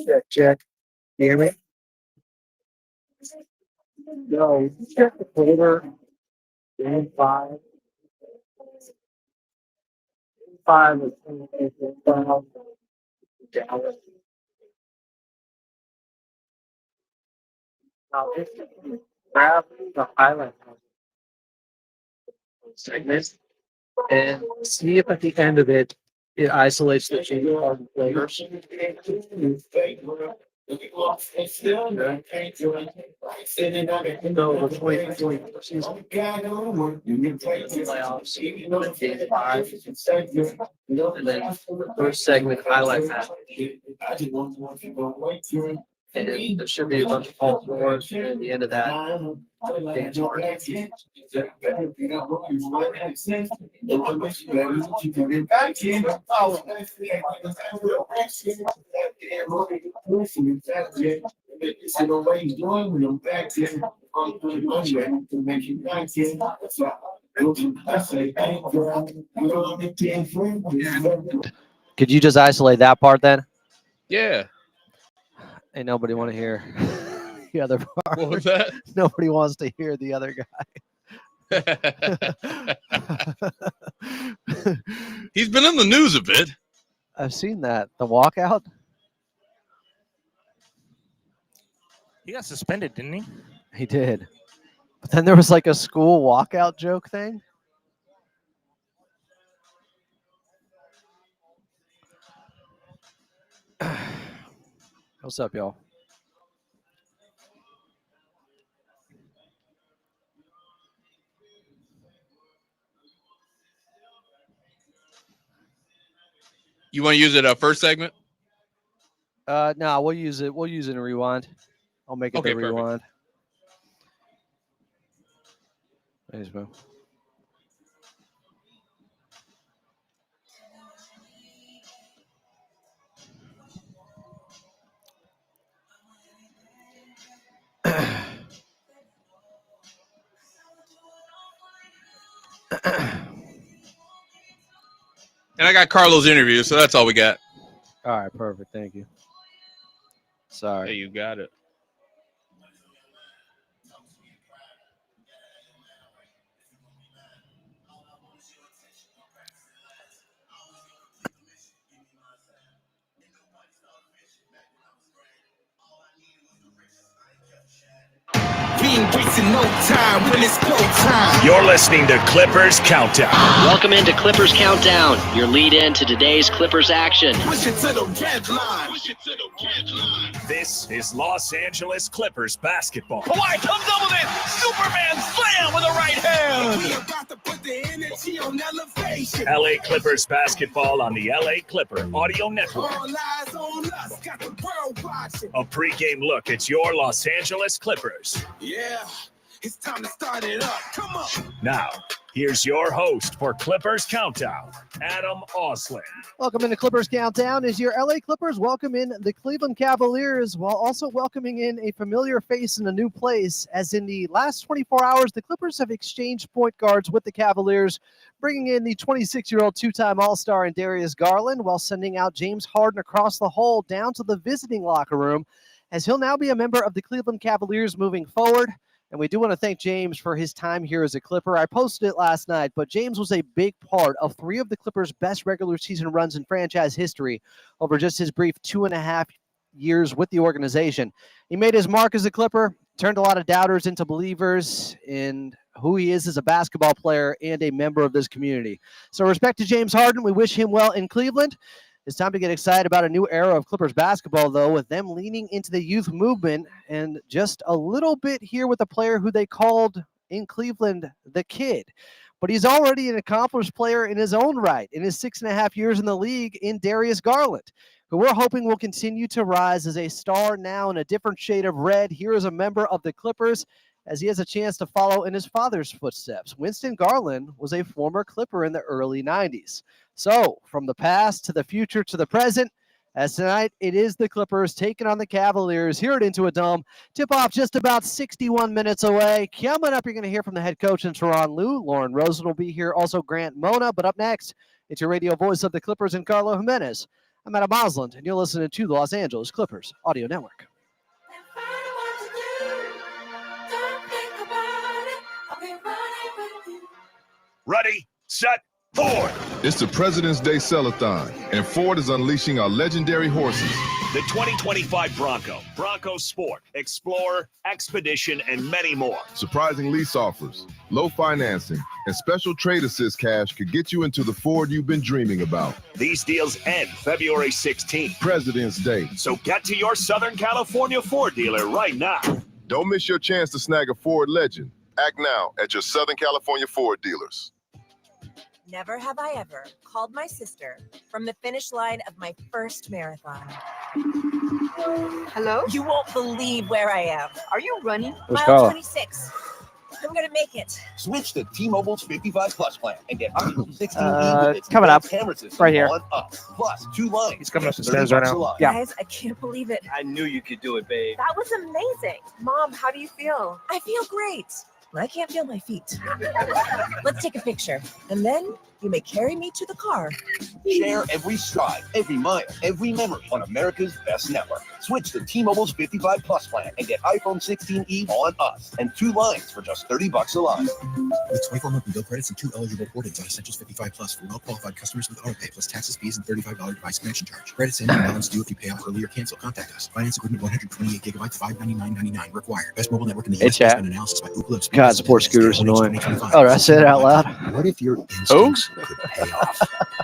Check, check. You hear me? No. Check the folder. Game five. Five is down. Now, this grab the highlight segment and see if at the end of it, it isolates the change of flavors. No, the 2020 season. Playoffs, game five, and then the first segment highlight that. And there should be a bunch of false wars at the end of that dance party. Could you just isolate that part then? Yeah. Ain't nobody want to hear the other part. What was that? Nobody wants to hear the other guy. He's been in the news a bit. I've seen that. The walkout. He got suspended, didn't he? He did. But then there was like a school walkout joke thing. What's up, y'all? You want to use it first segment? No, we'll use it. We'll use it in rewind. I'll make it Okay, the rewind. Thanks, man. And I got Carlos' interview, so that's all we got. All right, perfect. Thank you. Sorry. Hey, you got it. We embracing no time when it's go time. You're listening to Clippers Countdown. Welcome into Clippers Countdown, your lead in to today's Clippers action. Push it to the red line. This is Los Angeles Clippers basketball. Kawhi comes up with it. Superman slam with the right hand. We about to put the energy on elevation. LA Clippers basketball on the LA Clipper Audio Network. All eyes on us, got the world watching. A pregame look at your Los Angeles Clippers. Yeah, it's time to start it up. Come on. Now, here's your host for Clippers Countdown, Adam Oslin. Welcome into Clippers Countdown as your LA Clippers welcome in the Cleveland Cavaliers while also welcoming in a familiar face in a new place. As in the last 24 hours, the Clippers have exchanged point guards with the Cavaliers, bringing in the 26-year-old two-time All-Star in Darius Garland while sending out James Harden across the hall down to the visiting locker room, as he'll now be a member of the Cleveland Cavaliers moving forward. And we do want to thank James for his time here as a Clipper. I posted it last night, but James was a big part of three of the Clippers' best regular season runs in franchise history over just his brief 2.5 years with the organization. He made his mark as a Clipper, turned a lot of doubters into believers in who he is as a basketball player and a member of this community. So respect to James Harden. We wish him well in Cleveland. It's time to get excited about a new era of Clippers basketball, though, with them leaning into the youth movement and just a little bit here with a player who they called in Cleveland the Kid. But he's already an accomplished player in his own right in his 6.5 years in the league in Darius Garland, who we're hoping will continue to rise as a star now in a different shade of red. Here is a member of the Clippers as he has a chance to follow in his father's footsteps. Winston Garland was a former Clipper in the early 90s. So, from the past to the future to the present, as tonight it is the Clippers taking on the Cavaliers here at Intuit Dome. Tip-off just about 61 minutes away. Coming up, you're going to hear from the head coach in Teron Lue. Lauren Rosen will be here, also Grant Mona. But up next, it's your radio voice of the Clippers and Carlo Jimenez. I'm Adam Osland, and you're listening to the Los Angeles Clippers Audio Network. Ready, set, Ford. It's the President's Day Sell-a-thon, and Ford is unleashing our legendary horses. The 2025 Bronco, Bronco Sport, Explorer, Expedition, and many more. Surprising lease offers, low financing, and special trade assist cash could get you into the Ford you've been dreaming about. These deals end February 16th. President's Day. So get to your Southern California Ford dealer right now. Don't miss your chance to snag a Ford Legend. Act now at your Southern California Ford dealers. Never have I ever called my sister from the finish line of my first marathon. Hello? You won't believe where I am. Are you running? Mile 26. I'm going to make it. Switch to T-Mobile's 55 Plus plan and get iPhone 16 coming up right here. Plus 2 lines. He's coming up the stairs right now. Yeah. Guys, I can't believe it. I knew you could do it, babe. That was amazing. Mom, how do you feel? I feel great. I can't feel my feet. Let's take a picture. And then you may carry me to the car. Share every stride, every mile, every memory on America's best network. Switch to T-Mobile's 55 Plus plan and get iPhone 16e on us and 2 lines for just $30 a line. With 24 monthly bill credits and 2 eligible portings on Essentials 55 Plus for well-qualified customers with autopay plus taxes, fees, and $35 device connection charge. Credits end and balance due if you pay off early or cancel. Contact us. Finance agreement 128 gigabytes, $599.99 required. Best mobile network in the U.S. Based on analysis by Ookla. God, Sports Scooter's annoying. Oh, did I say it out loud? What if your instincts could pay off?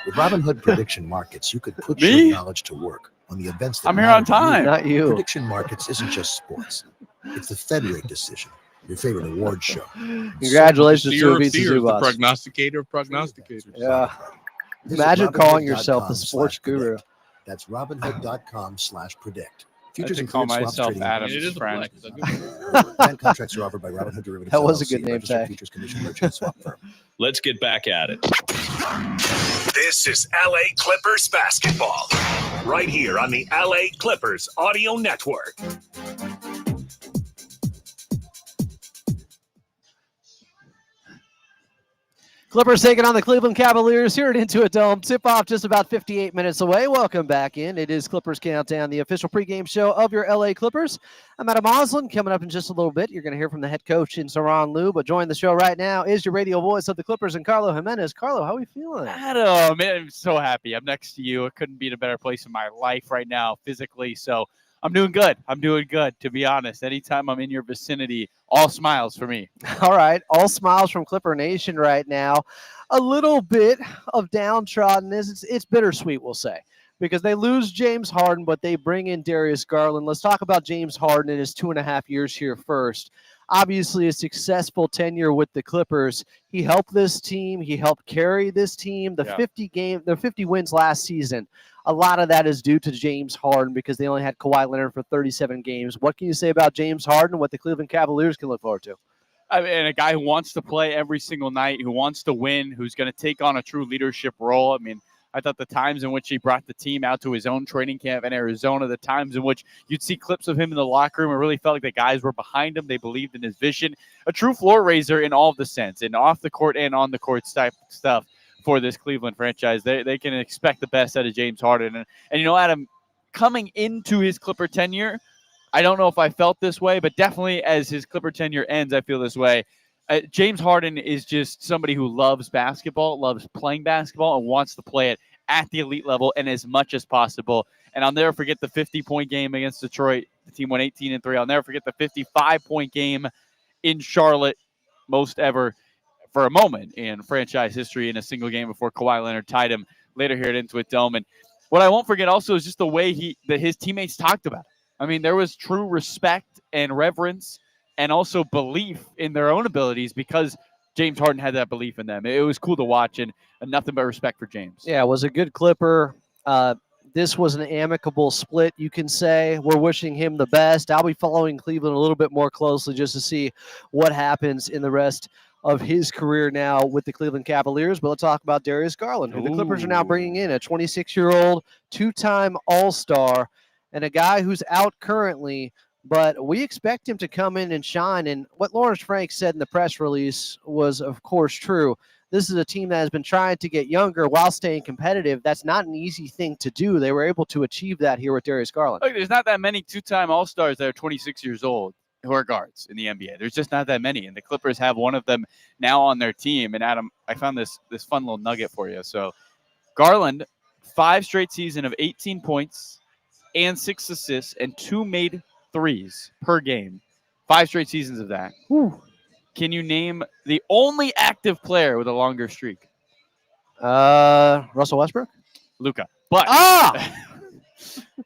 With Robinhood Prediction Markets, you could put your knowledge to work on the events that I'm here on matter to you. time. Not you. Prediction Markets isn't just sports. It's the Fed rate decision, your favorite award show. Congratulations to The the prognosticator of prognosticators. Yeah. Visit Imagine calling yourself the sports guru. Robinhood.com/predict. That's Robinhood.com/predict. Futures I and call cleared swaps myself trading. Adam's It is a friend. And contracts are offered by Robinhood Derivatives. That was a LLC, good name registered tag. Futures commission merchant swap firm. Let's get back at it. This is LA Clippers basketball, right here on the LA Clippers Audio Network. Clippers taking on the Cleveland Cavaliers here at Intuit Dome. Tip-off just about 58 minutes away. Welcome back in. It is Clippers Countdown, the official pregame show of your LA Clippers. I'm Adam Osland. Coming up in just a little bit, you're going to hear from the head coach in Teron Lue. But joining the show right now is your radio voice of the Clippers and Carlo Jimenez. Carlo, how are we feeling? Adam, man, I'm so happy. I'm next to you. It couldn't be in a better place in my life right now, physically. So I'm doing good. I'm doing good, to be honest. Anytime I'm in your vicinity, all smiles for me. All right, all smiles from Clipper Nation right now. A little bit of downtroddenness. It's bittersweet, we'll say, because they lose James Harden, but they bring in Darius Garland. Let's talk about James Harden in his 2.5 years here first. Obviously, a successful tenure with the Clippers. He helped this team. He helped carry this team. The 50 wins last season. A lot of that is due to James Harden because they only had Kawhi Leonard for 37 games. What can you say about James Harden and what the Cleveland Cavaliers can look forward to? I mean, a guy who wants to play every single night, who wants to win, who's going to take on a true leadership role. I mean, I thought the times in which he brought the team out to his own training camp in Arizona, the times in which you'd see clips of him in the locker room, it really felt like the guys were behind him. They believed in his vision. A true floor raiser in all of the sense, and off the court and on the court type stuff for this Cleveland franchise. They can expect the best out of James Harden. And you know, Adam, coming into his Clipper tenure, I don't know if I felt this way, but definitely as his Clipper tenure ends, I feel this way. James Harden is just somebody who loves basketball, loves playing basketball, and wants to play it at the elite level and as much as possible. And I'll never forget the 50-point game against Detroit. The team went 18-3. I'll never forget the 55-point game in Charlotte, most ever for a moment in franchise history in a single game before Kawhi Leonard tied him later here at Intuit Dome. And what I won't forget also is just the way that his teammates talked about it. I mean, there was true respect and reverence and also belief in their own abilities because James Harden had that belief in them. It was cool to watch, and nothing but respect for James. Yeah, it was a good Clipper. This was an amicable split, you can say. We're wishing him the best. I'll be following Cleveland a little bit more closely just to see what happens in the rest of his career now with the Cleveland Cavaliers. But let's talk about Darius Garland, who the Clippers are now bringing in, a 26-year-old, two-time All-Star, and a guy who's out currently, but we expect him to come in and shine. And what Lawrence Frank said in the press release was, of course, true. This is a team that has been trying to get younger while staying competitive. That's not an easy thing to do. They were able to achieve that here with Darius Garland. Look, there's not that many two-time All-Stars that are 26 years old who are guards in the NBA. There's just not that many, and the Clippers have one of them now on their team. And Adam, I found this fun little nugget for you. So Garland, 5 straight season of 18 points and 6 assists and 2 made threes per game. 5 straight seasons of that. Whew. Can you name the only active player with a longer streak? Russell Westbrook? Luka. But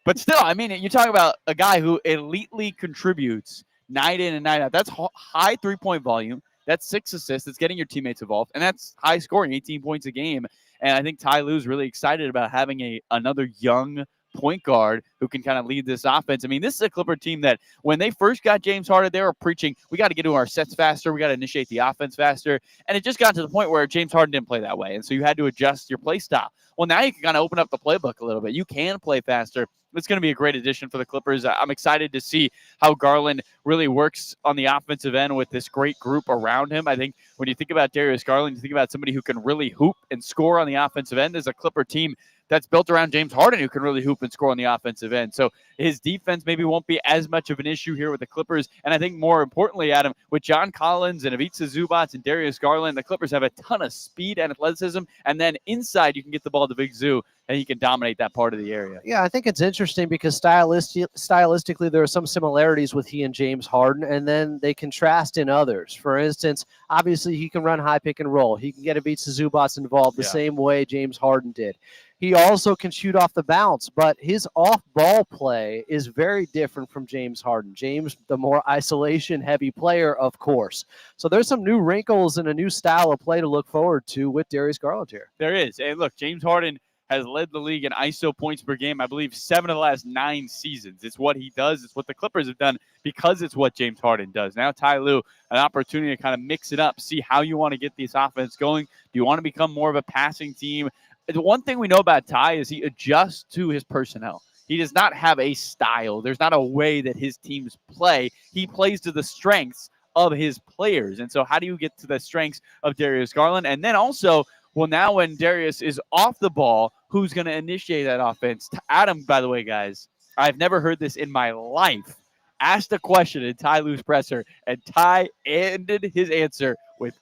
but still, I mean, you're talking about a guy who elitely contributes night in and night out. That's high 3-point volume. That's 6 assists. That's getting your teammates involved. And that's high scoring, 18 points a game. And I think Ty Lue's really excited about having another young point guard who can kind of lead this offense. I mean, this is a Clipper team that when they first got James Harden, they were preaching, we got to get to our sets faster. We got to initiate the offense faster. And it just got to the point where James Harden didn't play that way. And so you had to adjust your play style. Well, now you can kind of open up the playbook a little bit. You can play faster. It's going to be a great addition for the Clippers. I'm excited to see how Garland really works on the offensive end with this great group around him. I think when you think about Darius Garland, you think about somebody who can really hoop and score on the offensive end. There's a Clipper team that's built around James Harden who can really hoop and score on the offensive end. So his defense maybe won't be as much of an issue here with the Clippers. And I think more importantly, Adam, with John Collins and Ivica Zubac and Darius Garland, the Clippers have a ton of speed and athleticism. And then inside, you can get the ball to Big Zoo, and he can dominate that part of the area. Yeah, I think it's interesting because stylistically, there are some similarities with he and James Harden, and then they contrast in others. For instance, obviously, he can run high pick and roll. He can get Ivica Zubac involved the same way James Harden did. He also can shoot off the bounce, but his off-ball play is very different from James Harden. James, the more isolation-heavy player, of course. So there's some new wrinkles and a new style of play to look forward to with Darius Garland here. There is. And look, James Harden has led the league in ISO points per game, I believe, 7 of the last 9 seasons. It's what he does. It's what the Clippers have done because it's what James Harden does. Now, Ty Lue, an opportunity to kind of mix it up, see how you want to get this offense going. Do you want to become more of a passing team? The one thing we know about Ty is he adjusts to his personnel. He does not have a style. There's not a way that his teams play. He plays to the strengths of his players. And so how do you get to the strengths of Darius Garland? And then also, well, now when Darius is off the ball, who's going to initiate that offense? Adam, by the way, guys, I've never heard this in my life. Asked a question in Ty Lue's presser, and Ty ended his answer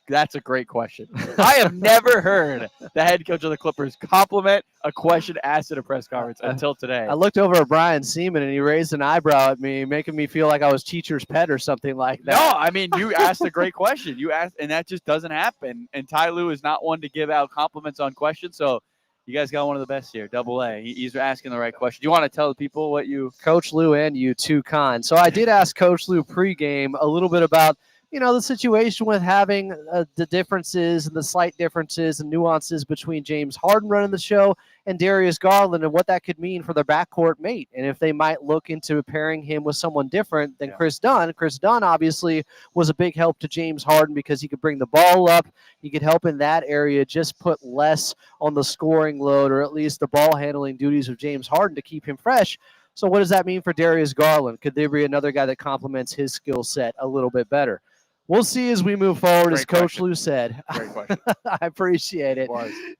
That's a great question. I have never heard the head coach of the Clippers compliment a question asked at a press conference until today. I looked over at Brian Seaman and he raised an eyebrow at me, making me feel like I was teacher's pet or something like that. No, I mean, you asked a great question. You asked, and that just doesn't happen. And Ty Lue is not one to give out compliments on questions. So you guys got one of the best here, Double A. He's asking the right question. Do you want to tell the people what you... Coach Lue and you, too kind. So I did ask Coach Lue pregame a little bit about, the situation with having the differences and the slight differences and nuances between James Harden running the show and Darius Garland and what that could mean for their backcourt mate. And if they might look into pairing him with someone different than Chris Dunn. Chris Dunn obviously was a big help to James Harden because he could bring the ball up. He could help in that area, just put less on the scoring load or at least the ball handling duties of James Harden to keep him fresh. So what does that mean for Darius Garland? Could there be another guy that complements his skill set a little bit better? We'll see as we move forward, as Coach Lue said. Great question. I appreciate it.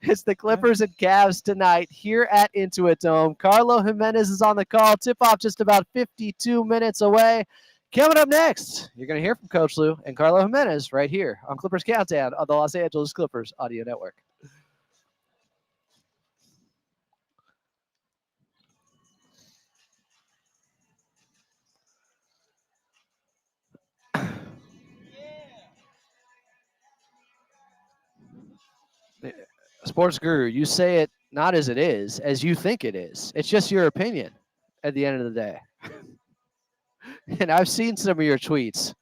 It's the Clippers and Cavs tonight here at Intuit Dome. Carlo Jimenez is on the call. Tip-off just about 52 minutes away. Coming up next, you're going to hear from Coach Lue and Carlo Jimenez right here on Clippers Countdown on the Los Angeles Clippers Audio Network. Sports Guru, you say it not as it is, as you think it is. It's just your opinion at the end of the day. And I've seen some of your tweets.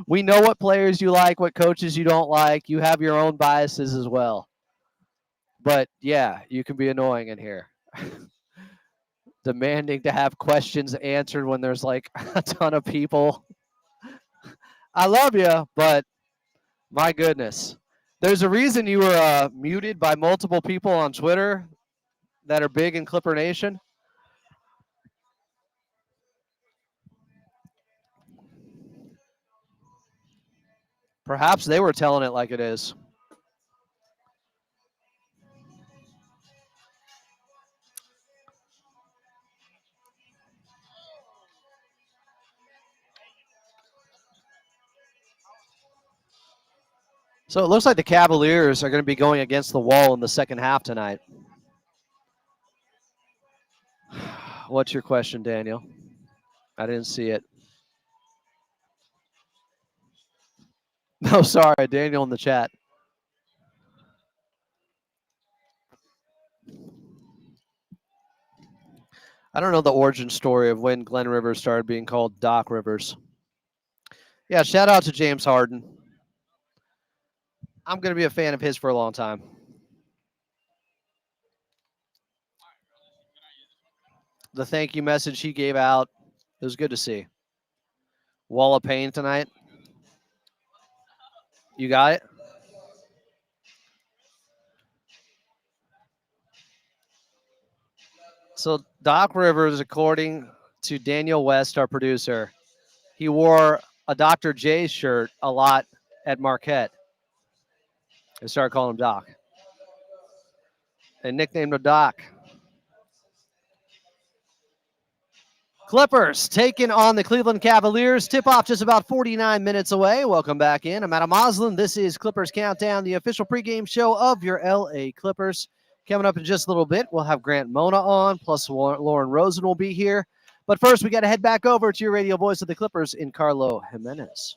We know what players you like, what coaches you don't like. You have your own biases as well. But, yeah, you can be annoying in here. Demanding to have questions answered when there's like a ton of people. I love you, but my goodness. There's a reason you were muted by multiple people on Twitter that are big in Clipper Nation. Perhaps they were telling it like it is. So it looks like the Cavaliers are going to be going against the wall in the second half tonight. What's your question, Daniel? I didn't see it. No, sorry, Daniel in the chat. I don't know the origin story of when Glenn Rivers started being called Doc Rivers. Yeah, shout out to James Harden. I'm going to be a fan of his for a long time. The thank you message he gave out, it was good to see. Wall of Pain tonight. You got it? So Doc Rivers, according to Daniel West, our producer, he wore a Dr. J shirt a lot at Marquette. They started calling him Doc. They nicknamed him Doc. Clippers taking on the Cleveland Cavaliers. Tip-off just about 49 minutes away. Welcome back in. I'm Adam Moslin. This is Clippers Countdown, the official pregame show of your LA Clippers. Coming up in just a little bit, we'll have Grant Mona on, plus Lauren Rosen will be here. But first, we got to head back over to your radio voice of the Clippers in Carlo Jimenez.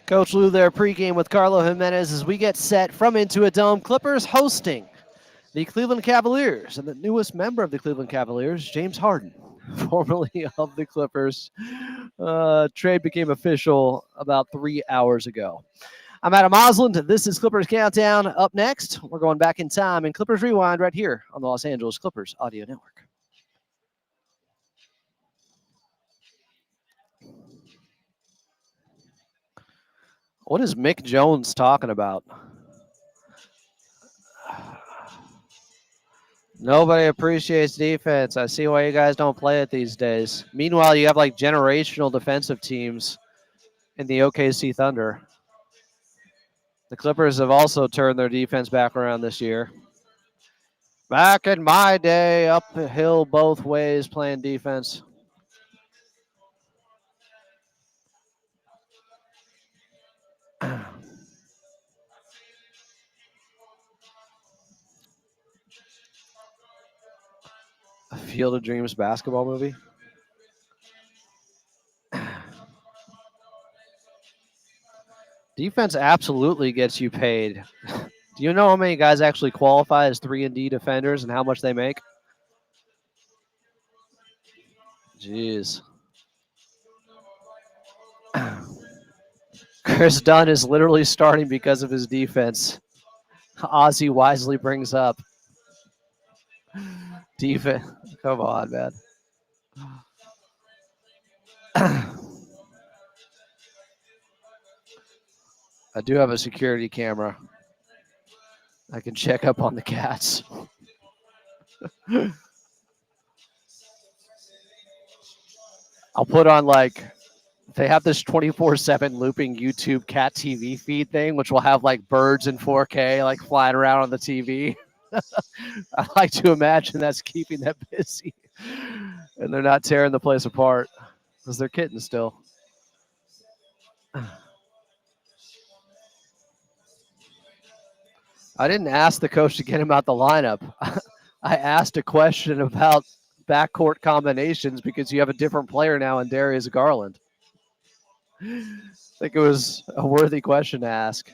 Coach Lou there pregame with Carlo Jimenez as we get set from Intuit Dome. Clippers hosting the Cleveland Cavaliers, and the newest member of the Cleveland Cavaliers, James Harden, formerly of the Clippers. Trade became official about 3 hours ago. I'm Adam Osland. This is Clippers Countdown. Up next, we're going back in time in Clippers Rewind right here on the Los Angeles Clippers Audio Network. What is Mick Jones talking about? Nobody appreciates defense. I see why you guys don't play it these days. Meanwhile, you have like generational defensive teams in the OKC Thunder. The Clippers have also turned their defense back around this year. Back in my day, uphill both ways playing defense. A Field of Dreams basketball movie. Defense absolutely gets you paid. Do you know how many guys actually qualify as 3-and-D defenders and how much they make? Jeez. Chris Dunn is literally starting because of his defense. Ozzy wisely brings up. Defense. Come on, man. I do have a security camera. I can check up on the cats. I'll put on like, they have this 24/7 looping YouTube cat TV feed thing, which will have like birds in 4K like flying around on the TV. I like to imagine that's keeping them busy. And they're not tearing the place apart because they're kittens still. I didn't ask the coach to get him out the lineup. I asked a question about backcourt combinations because you have a different player now in Darius Garland. I think it was a worthy question to ask.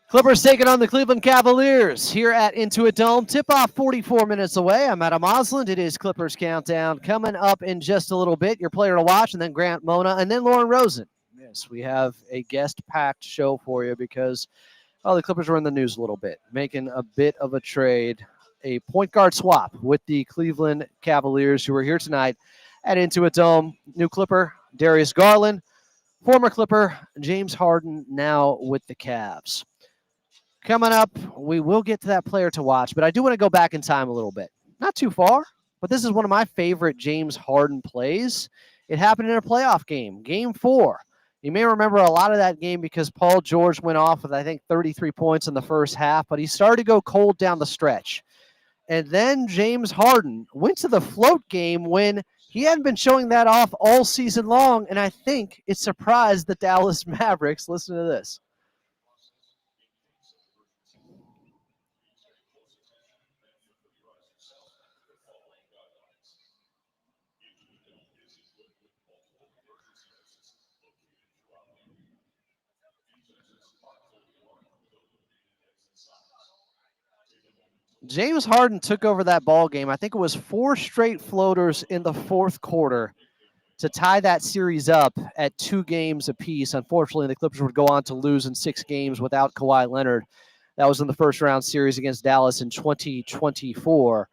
Clippers taking on the Cleveland Cavaliers here at Intuit Dome. Tip-off 44 minutes away. I'm Adam Osland. It is Clippers Countdown. Coming up in just a little bit, your player to watch, and then Grant Mona, and then Lauren Rosen. Yes, we have a guest-packed show for you because, the Clippers were in the news a little bit, making a bit of a trade, a point guard swap with the Cleveland Cavaliers, who are here tonight at Intuit Dome. New Clipper, Darius Garland. Former Clipper, James Harden, now with the Cavs. Coming up, we will get to that player to watch, but I do want to go back in time a little bit. Not too far, but this is one of my favorite James Harden plays. It happened in a playoff game, Game 4. You may remember a lot of that game because Paul George went off with, I think, 33 points in the first half, but he started to go cold down the stretch. And then James Harden went to the float game when he hadn't been showing that off all season long, and I think it surprised the Dallas Mavericks. Listen to this. James Harden took over that ball game. I think it was 4 straight floaters in the fourth quarter to tie that series up at 2 games apiece. Unfortunately, the Clippers would go on to lose in 6 games without Kawhi Leonard. That was in the first round series against Dallas in 2024.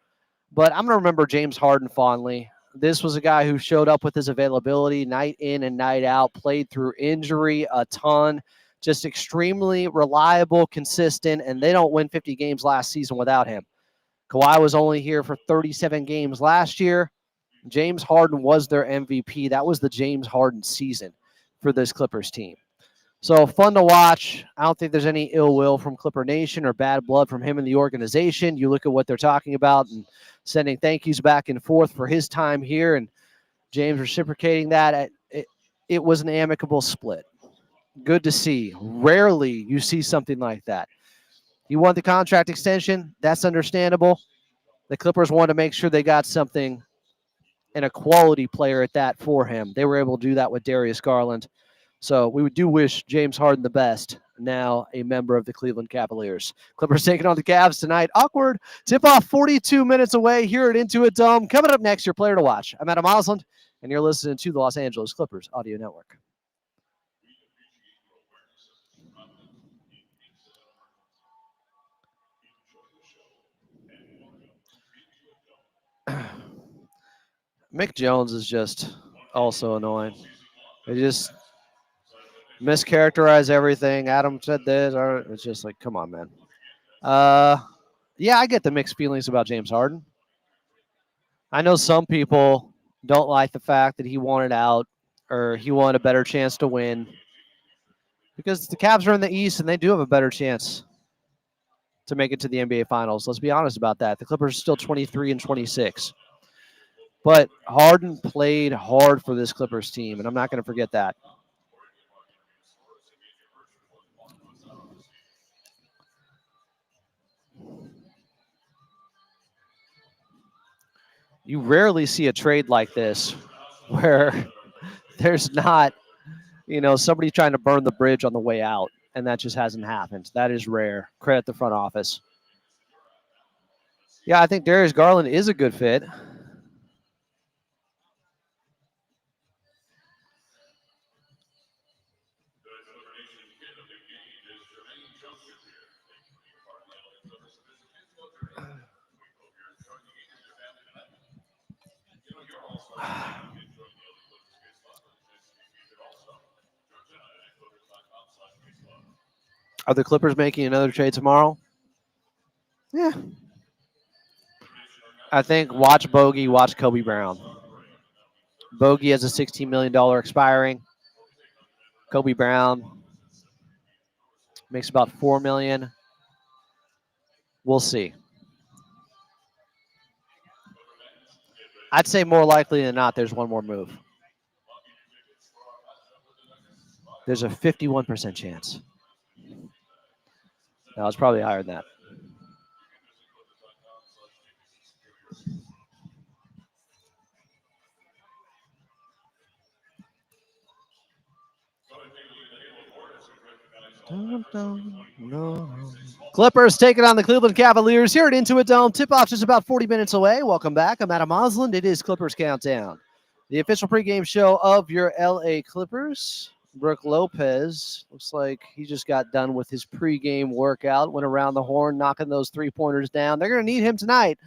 But I'm going to remember James Harden fondly. This was a guy who showed up with his availability night in and night out, played through injury a ton, just extremely reliable, consistent, and they don't win 50 games last season without him. Kawhi was only here for 37 games last year. James Harden was their MVP. That was the James Harden season for this Clippers team. So fun to watch. I don't think there's any ill will from Clipper Nation or bad blood from him and the organization. You look at what they're talking about and sending thank yous back and forth for his time here, and James reciprocating that. It was an amicable split. Good to see. Rarely you see something like that. He wanted the contract extension. That's understandable. The Clippers wanted to make sure they got something and a quality player at that for him. They were able to do that with Darius Garland. So we do wish James Harden the best, now a member of the Cleveland Cavaliers. Clippers taking on the Cavs tonight. Awkward tip-off 42 minutes away here at Intuit Dome. Coming up next, your player to watch. I'm Adam Osland, and you're listening to the Los Angeles Clippers Audio Network. Mick Jones is just also annoying. They just mischaracterize everything. Adam said this, or it's just like, come on, man. Yeah, I get the mixed feelings about James Harden. I know some people don't like the fact that he wanted out or he wanted a better chance to win because the Cavs are in the East and they do have a better chance to make it to the NBA Finals. Let's be honest about that. The Clippers are still 23 and 26. But Harden played hard for this Clippers team, and I'm not going to forget that. You rarely see a trade like this where there's not, somebody trying to burn the bridge on the way out, and that just hasn't happened. That is rare. Credit the front office. Yeah, I think Darius Garland is a good fit. Are the Clippers making another trade tomorrow? Yeah. I think watch Bogey, watch Kobe Brown. Bogey has a $16 million expiring. Kobe Brown makes about $4 million. We'll see. I'd say more likely than not, there's one more move. There's a 51% chance. No, it's probably higher than that. No. Clippers taking on the Cleveland Cavaliers here at Intuit Dome. Tip-off just about 40 minutes away. Welcome back. I'm Adam Osland. It is Clippers Countdown, the official pregame show of your LA Clippers. Brooke Lopez looks like he just got done with his pregame workout, went around the horn, knocking those three-pointers down. They're going to need him tonight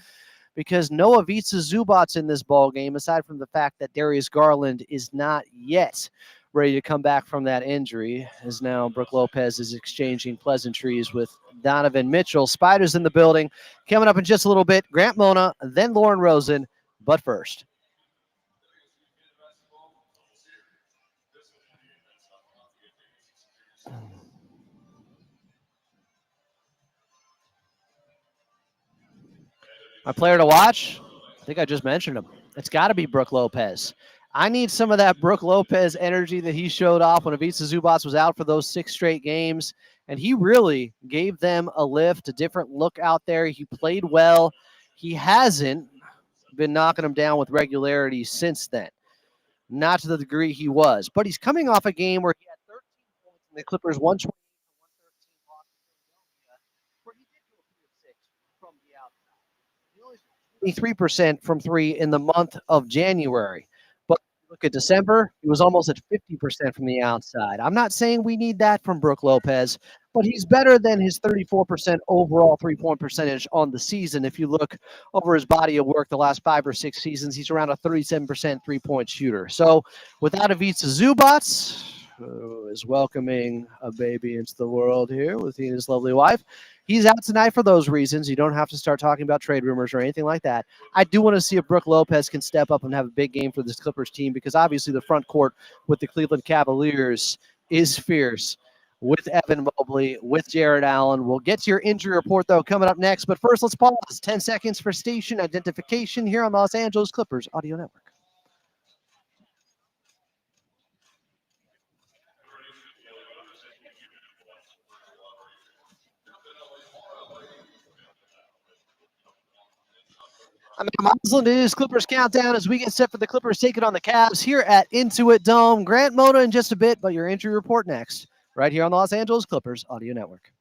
because no Ivica Zubac's in this ball game, aside from the fact that Darius Garland is not yet ready to come back from that injury, as now Brooke Lopez is exchanging pleasantries with Donovan Mitchell. Spiders in the building. Coming up in just a little bit, Grant Mona, then Lauren Rosen. But first, my player to watch, I think I just mentioned him. It's got to be Brooke Lopez. I need some of that Brooke Lopez energy that he showed off when Ivica Zubac was out for those 6 straight games. And he really gave them a lift, a different look out there. He played well. He hasn't been knocking them down with regularity since then. Not to the degree he was. But he's coming off a game where he had 13 points in the Clippers 120 loss to Philadelphia, where he did go 3 of 6 from the outside. He only shot 23% from 3 in the month of January. But look at December, he was almost at 50% from the outside. I'm not saying we need that from Brooke Lopez, but he's better than his 34% overall three-point percentage on the season. If you look over his body of work the last 5 or 6 seasons, he's around a 37% three-point shooter. So without Ivica Zubac, who is welcoming a baby into the world here with his lovely wife, he's out tonight for those reasons. You don't have to start talking about trade rumors or anything like that. I do want to see if Brooke Lopez can step up and have a big game for this Clippers team, because obviously the front court with the Cleveland Cavaliers is fierce with Evan Mobley, with Jared Allen. We'll get to your injury report, though, coming up next. But first, let's pause. 10 seconds for station identification here on Los Angeles Clippers Audio Network. I'm Muslim. It is Clippers Countdown as we get set for the Clippers taking on the Cavs here at Intuit Dome. Grant Mona in just a bit, but your injury report next, right here on the Los Angeles Clippers Audio Network.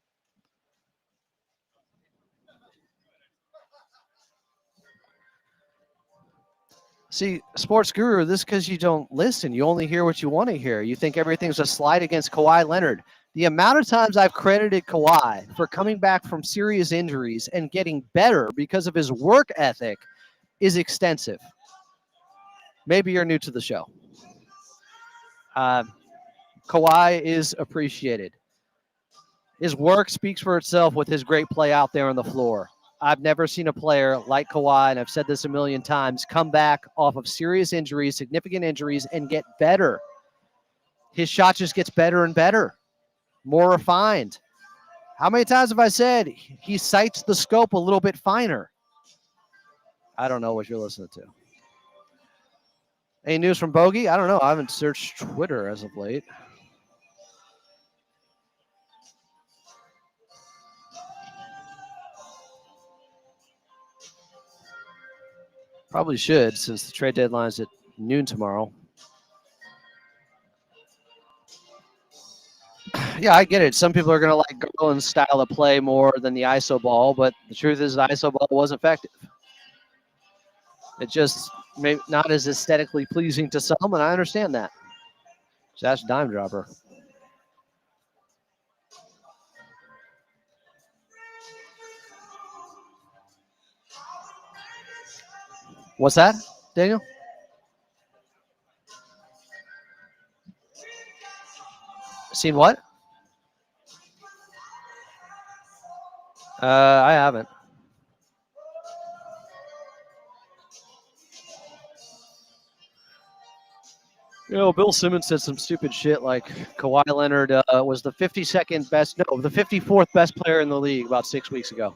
See, Sports Guru, this is because you don't listen. You only hear what you want to hear. You think everything's a slide against Kawhi Leonard. The amount of times I've credited Kawhi for coming back from serious injuries and getting better because of his work ethic is extensive. Maybe you're new to the show. Kawhi is appreciated. His work speaks for itself with his great play out there on the floor. I've never seen a player like Kawhi, and I've said this a million times, come back off of serious injuries, significant injuries, and get better. His shot just gets better and better, more refined. How many times have I said he sights the scope a little bit finer? I don't know what you're listening to. Any news from Bogey? I don't know. I haven't searched Twitter as of late. Probably should, since the trade deadline's at noon tomorrow. Yeah, I get it. Some people are going to like Garland's style of play more than the ISO ball, but the truth is the ISO ball was effective. It just may not as aesthetically pleasing to some, and I understand that. So that's Dime Dropper. What's that, Daniel? Seen what? I haven't. You know, Bill Simmons said some stupid shit like Kawhi Leonard was the 52nd best, no, the 54th best player in the league about 6 weeks ago.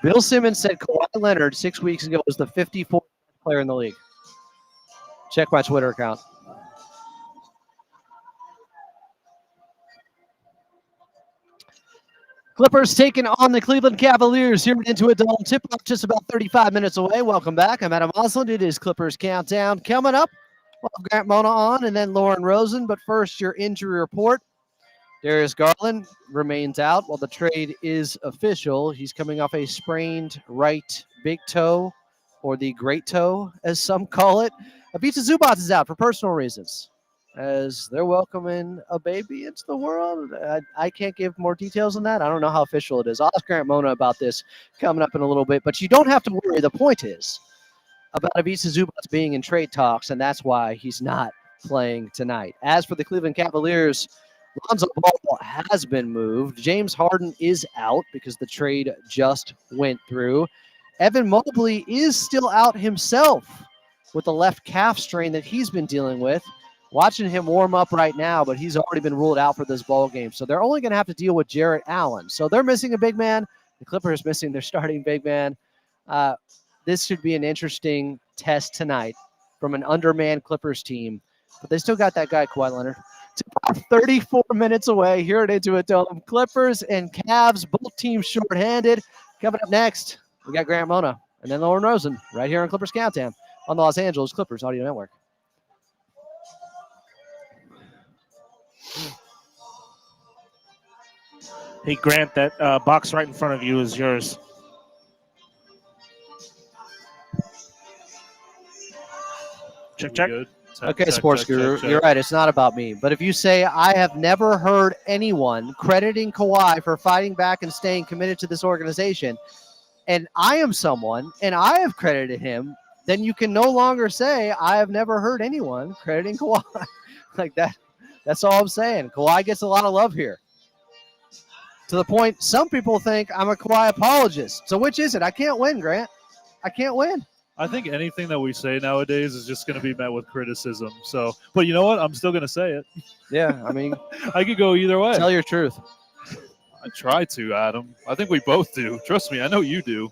Bill Simmons said Kawhi Leonard 6 weeks ago was the 54th best player in the league. Check my Twitter account. Clippers taking on the Cleveland Cavaliers here into a Dome. Tip-off just about 35 minutes away. Welcome back. I'm Adam Osland. It is Clippers Countdown. Coming up, we'll have Grant Mona on and then Lauren Rosen. But first, your injury report. Darius Garland remains out while the trade is official. He's coming off a sprained right big toe, or the great toe, as some call it. Ivica Zubac is out for personal reasons, as they're welcoming a baby into the world. I can't give more details on that. I don't know how official it is. I'll ask Grant Mona about this coming up in a little bit, but you don't have to worry. The point is about Ivica Zubac being in trade talks, and that's why he's not playing tonight. As for the Cleveland Cavaliers, Lonzo Ball has been moved. James Harden is out because the trade just went through. Evan Mobley is still out himself with the left calf strain that he's been dealing with. Watching him warm up right now, but he's already been ruled out for this ball game. So they're only going to have to deal with Jarrett Allen. So they're missing a big man. The Clippers missing their starting big man. This should be an interesting test tonight from an undermanned Clippers team. But they still got that guy, Kawhi Leonard. 34 minutes away here at Intuit Dome. Clippers and Cavs, both teams shorthanded. Coming up next, we got Grant Mona and then Lauren Rosen right here on Clippers Countdown on the Los Angeles Clippers Audio Network. Hey, Grant, that box right in front of you is yours. Check, check. Okay, Sports Guru, you're right. It's not about me. But if you say I have never heard anyone crediting Kawhi for fighting back and staying committed to this organization, and I am someone, and I have credited him, then you can no longer say I have never heard anyone crediting Kawhi. Like that. That's all I'm saying. Kawhi gets a lot of love here. To the point, some people think I'm a Kawhi apologist. So which is it? I can't win, Grant. I can't win. I think anything that we say nowadays is just going to be met with criticism. So, but you know what? I'm still going to say it. Yeah, I mean, I could go either way. Tell your truth. I try to, Adam. I think we both do. Trust me, I know you do.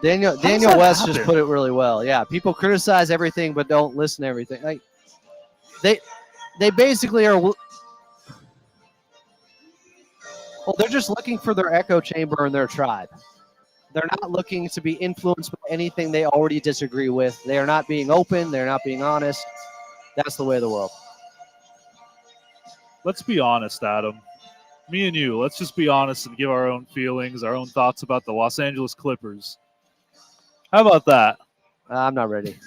Daniel West just put it really well. Yeah, people criticize everything but don't listen to everything. Like They basically are. Well, they're just looking for their echo chamber in their tribe. They're not looking to be influenced by anything they already disagree with. They are not being open. They're not being honest. That's the way of the world. Let's be honest, Adam. Me and you, let's just be honest and give our own feelings, our own thoughts about the Los Angeles Clippers. How about that? I'm not ready.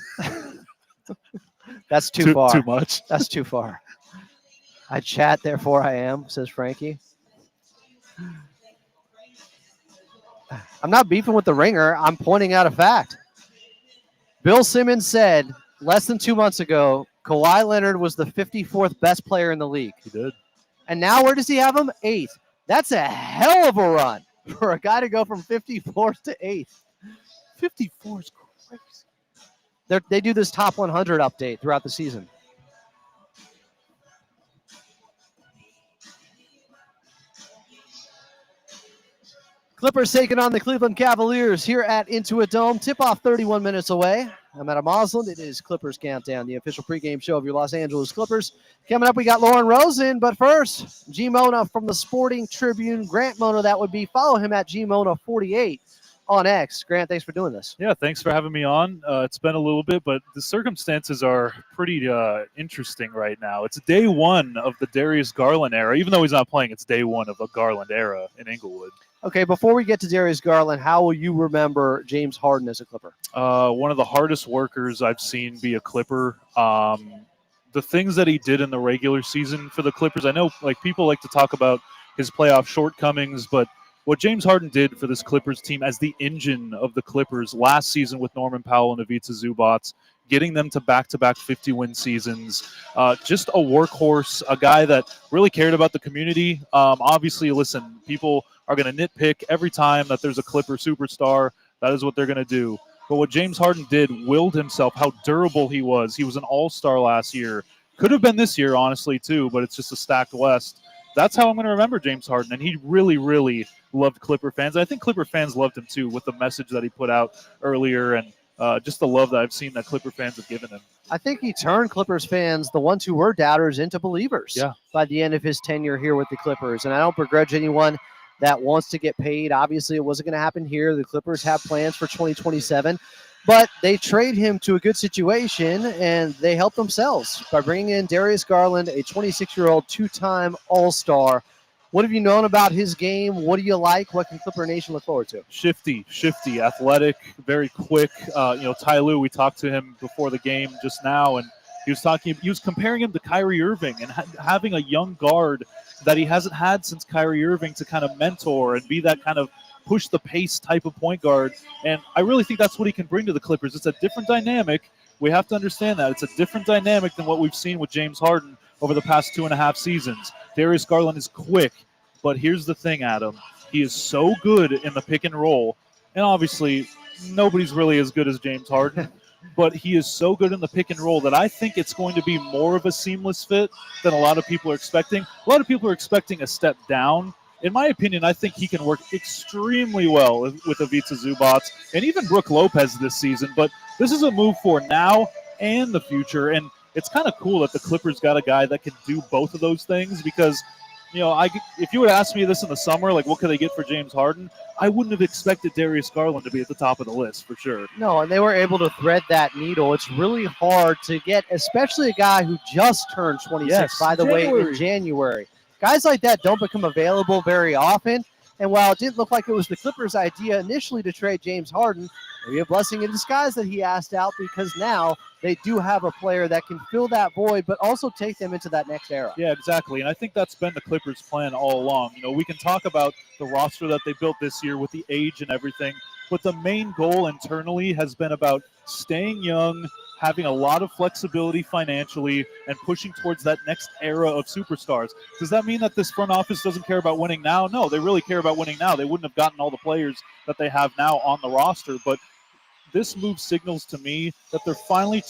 That's too far. Too much. That's too far. I chat, therefore I am, says Frankie. I'm not beefing with the Ringer. I'm pointing out a fact. Bill Simmons said less than 2 months ago, Kawhi Leonard was the 54th best player in the league. He did. And now where does he have him? 8th. That's a hell of a run for a guy to go from 54th to 8th. 54 is crazy. They do this top 100 update throughout the season. Clippers taking on the Cleveland Cavaliers here at Intuit Dome. Tip-off 31 minutes away. I'm Adam Osland. It is Clippers Countdown, the official pregame show of your Los Angeles Clippers. Coming up, we got Lauren Rosen. But first, G Mona from the Sporting Tribune. Grant Mona, that would be. Follow him at G Mona48 on X. Grant, thanks for doing this. Yeah, thanks for having me on. It's been a little bit, but the circumstances are pretty interesting right now. It's day one of the Darius Garland era. Even though he's not playing, it's day one of a Garland era in Inglewood. Okay, before we get to Darius Garland, how will you remember James Harden as a Clipper? One of the hardest workers I've seen be a Clipper. The things that he did in the regular season for the Clippers, I know like people like to talk about his playoff shortcomings, but what James Harden did for this Clippers team as the engine of the Clippers last season with Norman Powell and Ivica Zubac, getting them to back-to-back 50-win seasons, just a workhorse, a guy that really cared about the community. Obviously, listen, people are going to nitpick every time that there's a Clipper superstar. That is what they're going to do. But what James Harden did, willed himself, how durable he was. He was an all-star last year. Could have been this year, honestly, too, but it's just a stacked West. That's how I'm going to remember James Harden, and he really, really loved Clipper fans. I think Clipper fans loved him, too, with the message that he put out earlier and just the love that I've seen that Clipper fans have given him. I think he turned Clippers fans, the ones who were doubters, into believers by the end of his tenure here with the Clippers. And I don't begrudge anyone that wants to get paid. Obviously, it wasn't going to happen here. The Clippers have plans for 2027. But they trade him to a good situation, and they help themselves by bringing in Darius Garland, a 26-year-old two-time All-Star. What have you known about his game? What do you like? What can Clipper Nation look forward to? Shifty, athletic, very quick. Ty Lue, we talked to him before the game just now, and he was comparing him to Kyrie Irving and having a young guard that he hasn't had since Kyrie Irving to kind of mentor and be that kind of push the pace type of point guard. And I really think that's what he can bring to the Clippers. It's a different dynamic. We have to understand that. It's a different dynamic than what we've seen with James Harden over the past 2.5 seasons. Darius Garland is quick, but here's the thing, Adam. He is so good in the pick and roll, and obviously nobody's really as good as James Harden, but he is so good in the pick and roll that I think it's going to be more of a seamless fit than a lot of people are expecting. A lot of people are expecting a step down. In my opinion, I think he can work extremely well with Ivica Zubac and even Brook Lopez this season, but this is a move for now and the future, and it's kind of cool that the Clippers got a guy that can do both of those things because, if you would ask me this in the summer, like what could they get for James Harden, I wouldn't have expected Darius Garland to be at the top of the list for sure. No, and they were able to thread that needle. It's really hard to get, especially a guy who just turned 26, by the way, in January. Guys like that don't become available very often. And while it didn't look like it was the Clippers' idea initially to trade James Harden, maybe a blessing in disguise that he asked out because now they do have a player that can fill that void, but also take them into that next era. Yeah, exactly. And I think that's been the Clippers' plan all along. We can talk about the roster that they built this year with the age and everything, but the main goal internally has been about staying young, having a lot of flexibility financially, and pushing towards that next era of superstars. Does that mean that this front office doesn't care about winning now? No, they really care about winning now. They wouldn't have gotten all the players that they have now on the roster, but this move signals to me that they're finally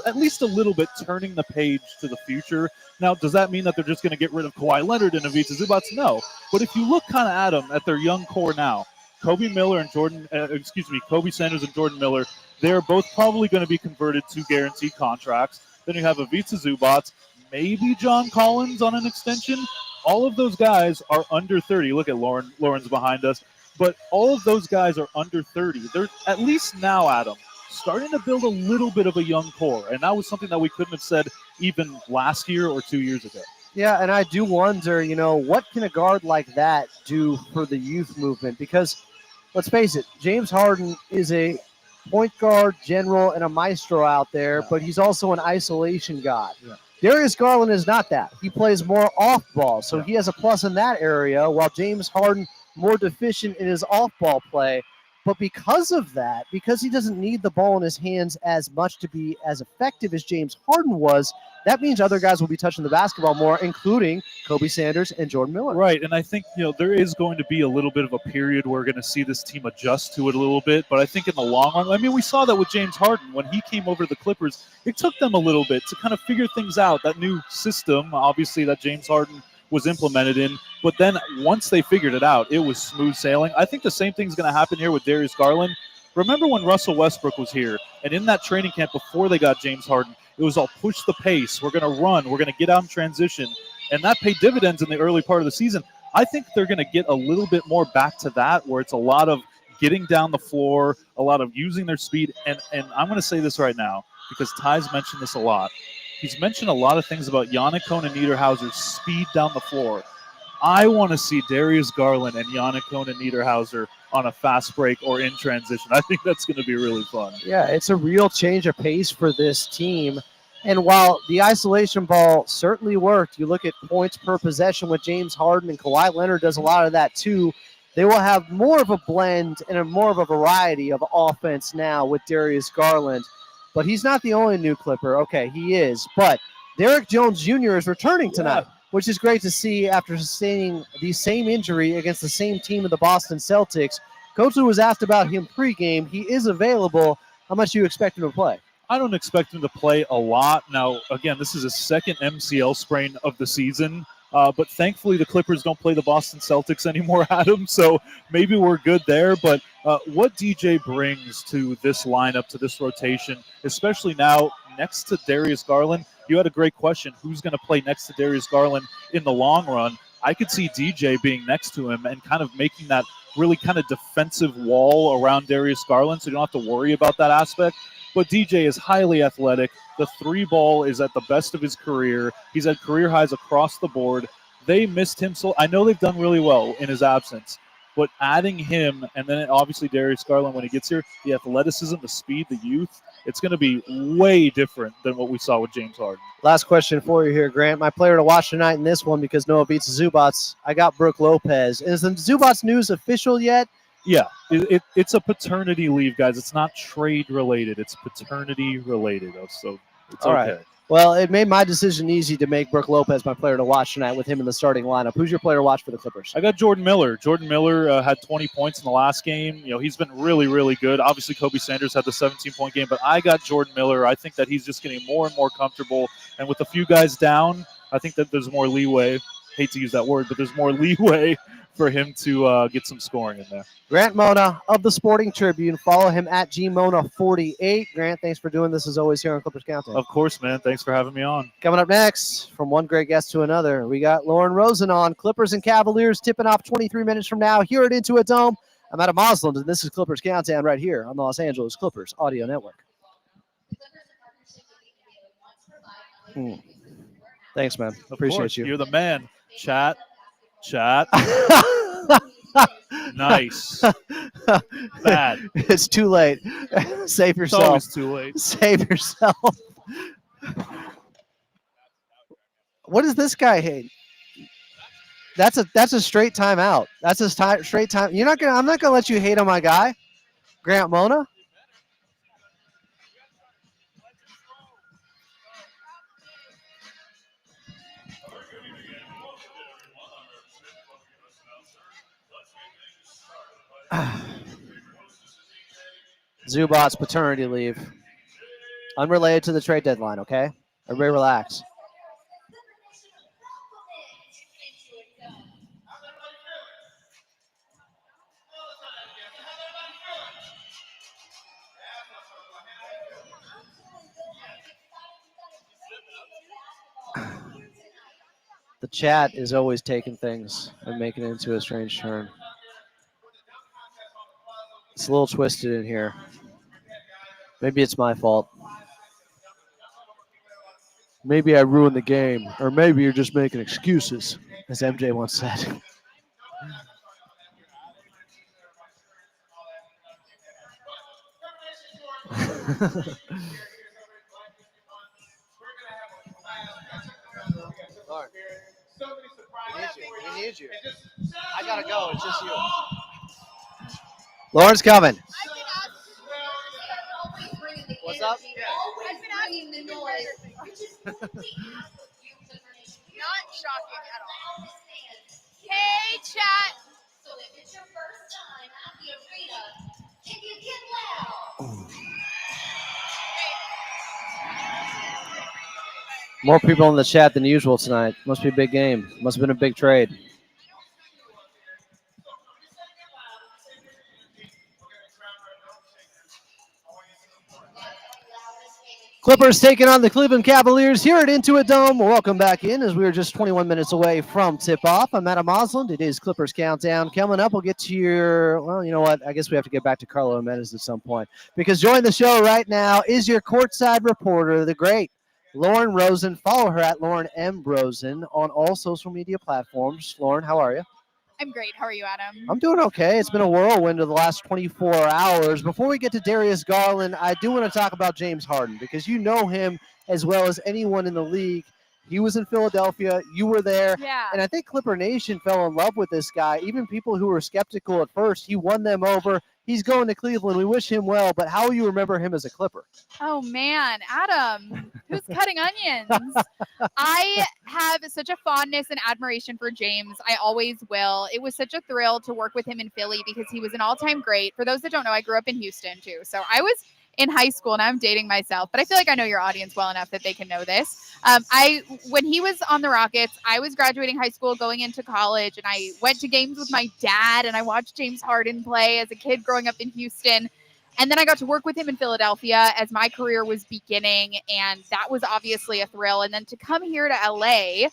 at least a little bit turning the page to the future. Now, does that mean that they're just going to get rid of Kawhi Leonard and Ivica Zubac? No. But if you look kind of at them, at their young core now, Kobe Sanders and Jordan Miller, they're both probably going to be converted to guaranteed contracts. Then you have Ivica Zubac, maybe John Collins on an extension. All of those guys are under 30. Look at Lauren's behind us. But all of those guys are under 30. They're at least now, Adam, starting to build a little bit of a young core. And that was something that we couldn't have said even last year or 2 years ago. Yeah, and I do wonder, what can a guard like that do for the youth movement? Because let's face it, James Harden is a point guard, general, and a maestro out there, but he's also an isolation god. Yeah. Darius Garland is not that. He plays more off ball, so he has a plus in that area, while James Harden more deficient in his off ball play. But because of that, because he doesn't need the ball in his hands as much to be as effective as James Harden was, that means other guys will be touching the basketball more, including Kobe Sanders and Jordan Miller. Right, and I think there is going to be a little bit of a period where we're going to see this team adjust to it a little bit, but I think in the long run, I mean, we saw that with James Harden. When he came over to the Clippers, it took them a little bit to kind of figure things out, that new system, obviously, that James Harden was implemented in, but then once they figured it out, it was smooth sailing. I think the same thing's going to happen here with Darius Garland. Remember when Russell Westbrook was here, and in that training camp before they got James Harden, it was all push the pace. We're going to run. We're going to get out in transition. And that paid dividends in the early part of the season. I think they're going to get a little bit more back to that, where it's a lot of getting down the floor, a lot of using their speed. And I'm going to say this right now because Ty's mentioned this a lot. He's mentioned a lot of things about Yannick Cohn-Niederhauser's speed down the floor. I want to see Darius Garland and Yannick Cohn-Niederhauser on a fast break or in transition. I think that's going to be really fun. Yeah, it's a real change of pace for this team. And while the isolation ball certainly worked, you look at points per possession with James Harden, and Kawhi Leonard does a lot of that too. They will have more of a blend and more of a variety of offense now with Darius Garland. But he's not the only new Clipper. Okay, he is. But Derrick Jones Jr. is returning tonight, which is great to see after sustaining the same injury against the same team of the Boston Celtics. Coach Lou was asked about him pregame. He is available. How much do you expect him to play? I don't expect him to play a lot. Now, again, this is his second MCL sprain of the season. But thankfully, the Clippers don't play the Boston Celtics anymore, Adam. So maybe we're good there. But what DJ brings to this lineup, to this rotation, especially now next to Darius Garland, you had a great question. Who's going to play next to Darius Garland in the long run? I could see DJ being next to him and kind of making that really kind of defensive wall around Darius Garland, so you don't have to worry about that aspect. But DJ is highly athletic. The three ball is at the best of his career. He's at career highs across the board. They missed him, so I know they've done really well in his absence. But adding him, and then obviously Darius Garland when he gets here, the athleticism, the speed, the youth, it's going to be way different than what we saw with James Harden. Last question for you here, Grant. My player to watch tonight in this one, because Noah beats Zubats, I got Brooke Lopez. Is the Zubats news official yet? Yeah, it's a paternity leave, guys. It's not trade related. It's paternity related. So it's All okay. right. Well, it made my decision easy to make Brooke Lopez my player to watch tonight with him in the starting lineup. Who's your player to watch for the Clippers? I got Jordan Miller. Jordan Miller had 20 points in the last game. He's been really, really good. Obviously, Kobe Sanders had the 17-point game, but I got Jordan Miller. I think that he's just getting more and more comfortable. And with a few guys down, I think that there's more leeway. Hate to use that word, but there's more leeway for him to get some scoring in there. Grant Mona of the Sporting Tribune. Follow him at gmona48. Grant, thanks for doing this as always here on Clippers Countdown. Of course, man. Thanks for having me on. Coming up next, from one great guest to another, we got Lauren Rosen on. Clippers and Cavaliers tipping off 23 minutes from now here at Intuit Dome. I'm Adam Osland, and this is Clippers Countdown right here on the Los Angeles Clippers Audio Network. Thanks, man. Appreciate you. You're the man. Chat. Nice. Bad. It's too late. Save yourself. It's always too late. Save yourself. What does this guy hate? That's a straight timeout. That's a straight time. I'm not gonna let you hate on my guy, Grant Mona. Zubats paternity leave. Unrelated to the trade deadline, okay? Everybody relax. chat is always taking things and making it into a strange turn. It's a little twisted in here. Maybe it's my fault. Maybe I ruined the game, or maybe you're just making excuses, as MJ once said. Lauren, we need you. I gotta go. It's just you. Lauren's coming. What's up? Not shocking at all. Hey, chat. So if it's your first time at the arena, can you get loud? More people in the chat than usual tonight. Must be a big game. Must have been a big trade. Clippers taking on the Cleveland Cavaliers here at Intuit Dome. Welcome back in as we are just 21 minutes away from tip-off. I'm Adam Osland. It is Clippers Countdown. Coming up, we'll get to your, well, you know what? I guess we have to get back to Carlo Jimenez at some point. Because joining the show right now is your courtside reporter, the great Lauren Rosen. Follow her at Lauren M. Rosen on all social media platforms. Lauren, how are you? I'm great. How are you, Adam? I'm doing okay. It's been a whirlwind of the last 24 hours. Before we get to Darius Garland, I do want to talk about James Harden because you know him as well as anyone in the league. He was in Philadelphia. You were there. Yeah. And I think Clipper Nation fell in love with this guy. Even people who were skeptical at first, he won them over. He's going to Cleveland. We wish him well. But how will you remember him as a Clipper? Oh, man. Adam, who's cutting onions? I have such a fondness and admiration for James. I always will. It was such a thrill to work with him in Philly because he was an all-time great. For those that don't know, I grew up in Houston, too. So I was in high school, and I'm dating myself, but I feel like I know your audience well enough that they can know this. When he was on the Rockets, I was graduating high school, going into college, and I went to games with my dad, and I watched James Harden play as a kid growing up in Houston. And then I got to work with him in Philadelphia as my career was beginning, and that was obviously a thrill. And then to come here to LA,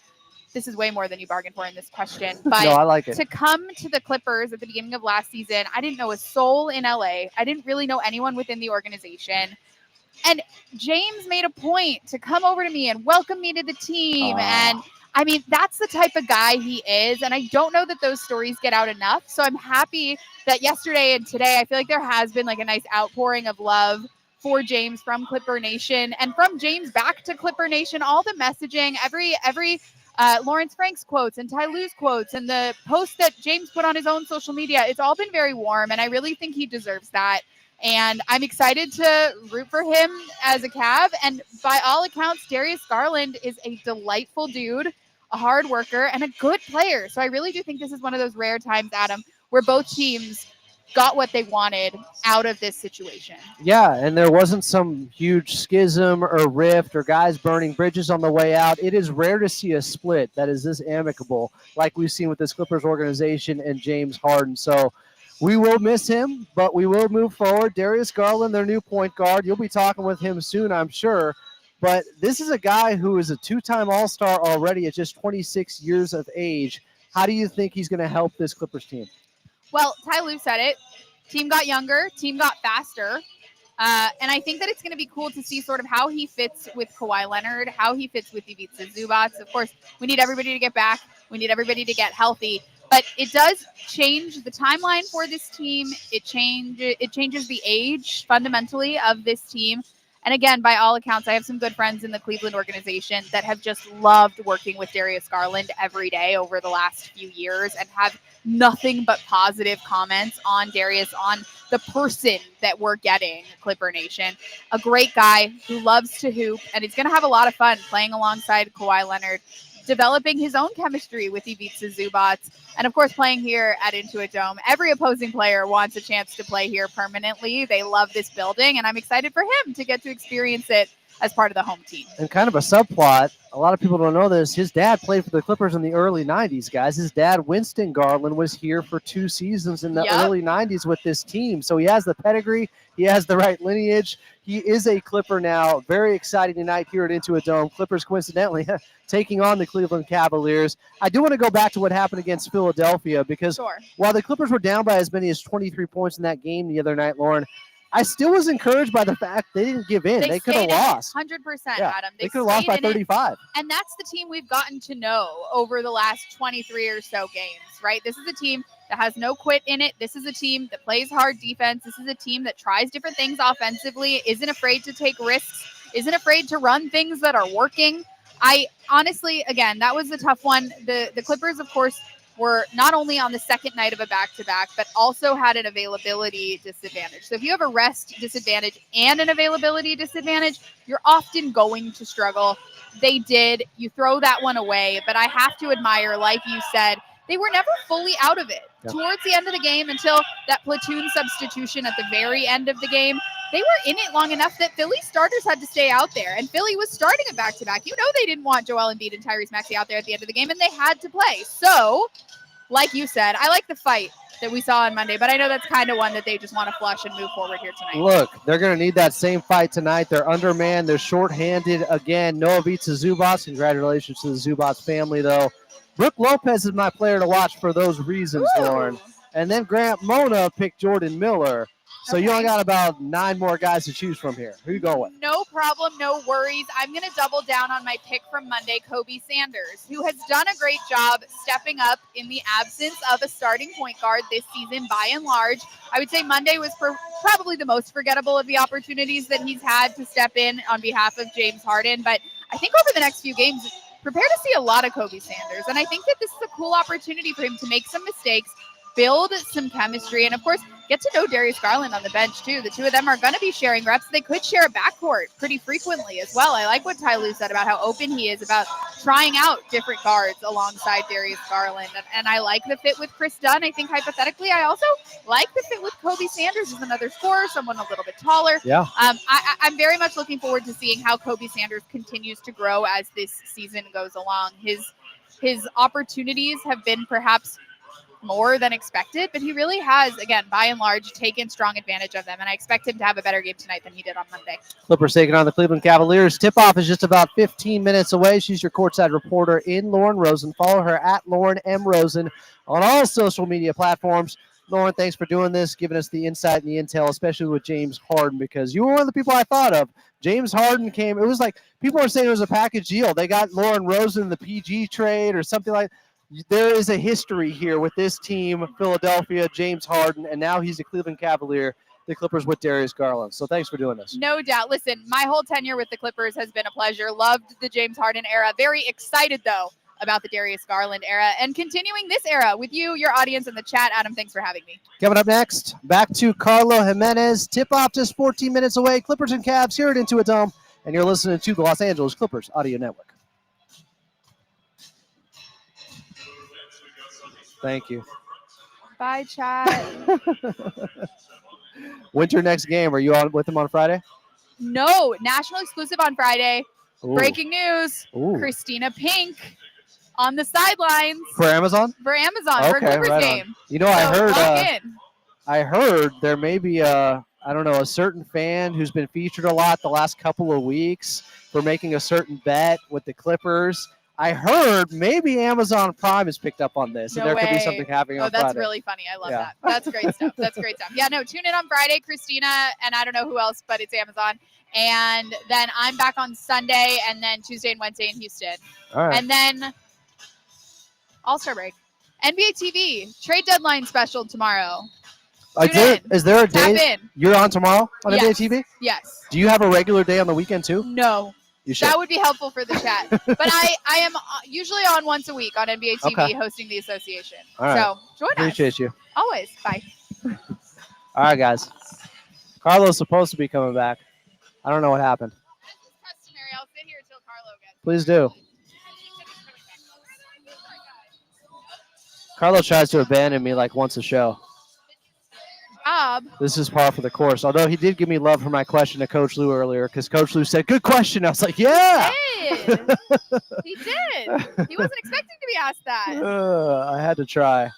this is way more than you bargained for in this question. But No, I like it. To come to the Clippers at the beginning of last season, I didn't know a soul in LA. I didn't really know anyone within the organization. And James made a point to come over to me and welcome me to the team. And I mean, that's the type of guy he is. And I don't know that those stories get out enough. So I'm happy that yesterday and today, I feel like there has been like a nice outpouring of love for James from Clipper Nation and from James back to Clipper Nation. All the messaging, every Lawrence Franks quotes and Ty Lue's quotes and the post that James put on his own social media, it's all been very warm. And I really think he deserves that. And I'm excited to root for him as a Cav. And by all accounts, Darius Garland is a delightful dude, a hard worker, and a good player. So I really do think this is one of those rare times, Adam, where both teams got what they wanted out of this situation. Yeah, and there wasn't some huge schism or rift or guys burning bridges on the way out. It is rare to see a split that is this amicable like we've seen with this Clippers organization and James Harden. So we will miss him, but we will move forward. Darius Garland, their new point guard. You'll be talking with him soon, I'm sure. But this is a guy who is a two-time All-Star already at just 26 years of age. How do you think he's going to help this Clippers team? Well, Ty Lue said it. Team got younger. Team got faster. And I think that it's going to be cool to see sort of how he fits with Kawhi Leonard, how he fits with Ivica Zubac. Of course, we need everybody to get back. We need everybody to get healthy. But it does change the timeline for this team. It changes the age fundamentally of this team. And again, by all accounts, I have some good friends in the Cleveland organization that have just loved working with Darius Garland every day over the last few years and have nothing but positive comments on Darius, on the person that we're getting, Clipper Nation. A great guy who loves to hoop, and he's going to have a lot of fun playing alongside Kawhi Leonard, developing his own chemistry with Ivica Zubac, and of course playing here at Intuit Dome. Every opposing player wants a chance to play here permanently. They love this building, and I'm excited for him to get to experience it as part of the home team. And kind of a subplot, a lot of people don't know this. His dad played for the Clippers in the early 90s, guys. His dad, Winston Garland, was here for 2 seasons in the early 90s with this team. So he has the pedigree. He has the right lineage. He is a Clipper now. Very exciting tonight here at Intuit Dome. Clippers, coincidentally, taking on the Cleveland Cavaliers. I do want to go back to what happened against Philadelphia because while the Clippers were down by as many as 23 points in that game the other night, Lauren, I still was encouraged by the fact they didn't give in. They could have lost. 100%, Yeah, Adam. they could have lost by 35. And that's the team we've gotten to know over the last 23 or so games, right? This is a team that has no quit in it. This is a team that plays hard defense. This is a team that tries different things offensively, isn't afraid to take risks, isn't afraid to run things that are working. I honestly, again, that was a tough one. The Clippers, of course, were not only on the second night of a back-to-back, but also had an availability disadvantage. So if you have a rest disadvantage and an availability disadvantage, you're often going to struggle. They did. You throw that one away, but I have to admire, like you said, they were never fully out of it. Yeah. Towards the end of the game, until that platoon substitution at the very end of the game, they were in it long enough that Philly starters had to stay out there. And Philly was starting a back-to-back. You know they didn't want Joel Embiid and Tyrese Maxey out there at the end of the game, and they had to play. So, like you said, I like the fight that we saw on Monday, but I know that's kind of one that they just want to flush and move forward here tonight. Look, they're going to need that same fight tonight. They're undermanned. They're shorthanded again. Noah beats the Zubats. Congratulations to the Zubats family, though. Brooke Lopez is my player to watch for those reasons, Lauren. And then Grant Mona picked Jordan Miller. So you only got about 9 more guys to choose from here. Who you going with? No problem, no worries. I'm going to double down on my pick from Monday, Kobe Sanders, who has done a great job stepping up in the absence of a starting point guard this season by and large. I would say Monday was probably the most forgettable of the opportunities that he's had to step in on behalf of James Harden. But I think over the next few games, prepare to see a lot of Kobe Sanders. And I think that this is a cool opportunity for him to make some mistakes, build some chemistry, and of course, get to know Darius Garland on the bench too. The two of them are going to be sharing reps. They could share a backcourt pretty frequently as well. I like what Ty Lue said about how open he is about trying out different guards alongside Darius Garland. And I like the fit with Chris Dunn. I think hypothetically, I also like the fit with Kobe Sanders as another scorer, someone a little bit taller. Yeah. I'm very much looking forward to seeing how Kobe Sanders continues to grow as this season goes along. His opportunities have been perhaps more than expected, but he really has, again, by and large, taken strong advantage of them, and I expect him to have a better game tonight than he did on Monday. Clippers taking on the Cleveland Cavaliers. Tip-off is just about 15 minutes away. She's your courtside reporter in Lauren Rosen. Follow her at Lauren M. Rosen on all social media platforms. Lauren, thanks for doing this, giving us the insight and the intel, especially with James Harden, because you were one of the people I thought of. James Harden came, it was like, people were saying it was a package deal. They got Lauren Rosen in the PG trade or something like that. There is a history here with this team, Philadelphia, James Harden, and now he's a Cleveland Cavalier, the Clippers with Darius Garland. So thanks for doing this. No doubt. Listen, my whole tenure with the Clippers has been a pleasure. Loved the James Harden era. Very excited, though, about the Darius Garland era and continuing this era with you, your audience, and the chat. Adam, thanks for having me. Coming up next, back to Carlo Jimenez. Tip-off just 14 minutes away. Clippers and Cavs here at Intuit Dome, and you're listening to the Los Angeles Clippers Audio Network. Thank you. Bye, chat. Winter next game. Are you on with him on Friday? No, national exclusive on Friday. Ooh. Breaking news. Ooh. Christina Pink on the sidelines. For Amazon? For Amazon, for a Clippers right game. On. You know, so I heard there may be a certain fan who's been featured a lot the last couple of weeks for making a certain bet with the Clippers. I heard maybe Amazon Prime has picked up on this, and there could be something happening on Friday. Oh, that's really funny. I love that. That's great stuff. That's great stuff. Yeah, no, tune in on Friday, Christina, and I don't know who else, but it's Amazon. And then I'm back on Sunday, and then Tuesday and Wednesday in Houston. All right. And then All-Star break. NBA TV, trade deadline special tomorrow. Is there a Tap day in. you're on tomorrow on Yes. NBA TV? Yes. Do you have a regular day on the weekend too? No. You should. That would be helpful for the chat. But I am usually on once a week on NBA TV Okay. hosting the association. All right. So join us. Appreciate you. Always. Bye. All right, guys. Carlo's supposed to be coming back. I don't know what happened. Customary. I'll sit here until Carlo gets. Please do. Carlo tries to abandon me like once a show. job. This is par for the course. Although he did give me love for my question to Coach Lou earlier, because Coach Lou said, "Good question." I was like, "Yeah." He did. He wasn't expecting to be asked that. I had to try.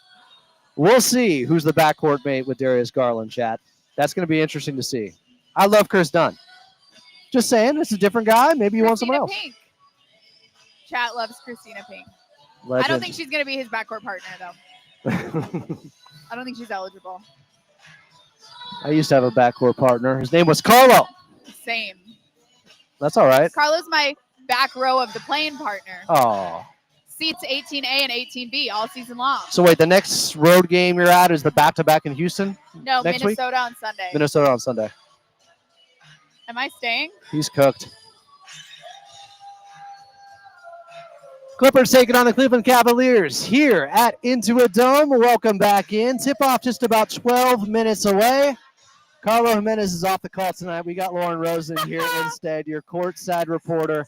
We'll see who's the backcourt mate with Darius Garland, chat. That's going to be interesting to see. I love Chris Dunn. Just saying, it's a different guy. Maybe you want someone else. Pink. Chat loves Christina Pink. Legend. I don't think she's going to be his backcourt partner, though. I don't think she's eligible. I used to have a backcourt partner. His name was Carlo. Same. That's all right. Carlo's my back row of the playing partner. Oh. Seats 18A and 18B all season long. So wait, the next road game you're at is the back-to-back in Houston? No, next Minnesota week? on Sunday. Minnesota on Sunday. Am I staying? He's cooked. Clippers taking on the Cleveland Cavaliers here at Intuit Dome. Welcome back in. Tip-off just about 12 minutes away. Carlo Jimenez is off the call tonight. We got Lauren Rosen here instead, your courtside reporter.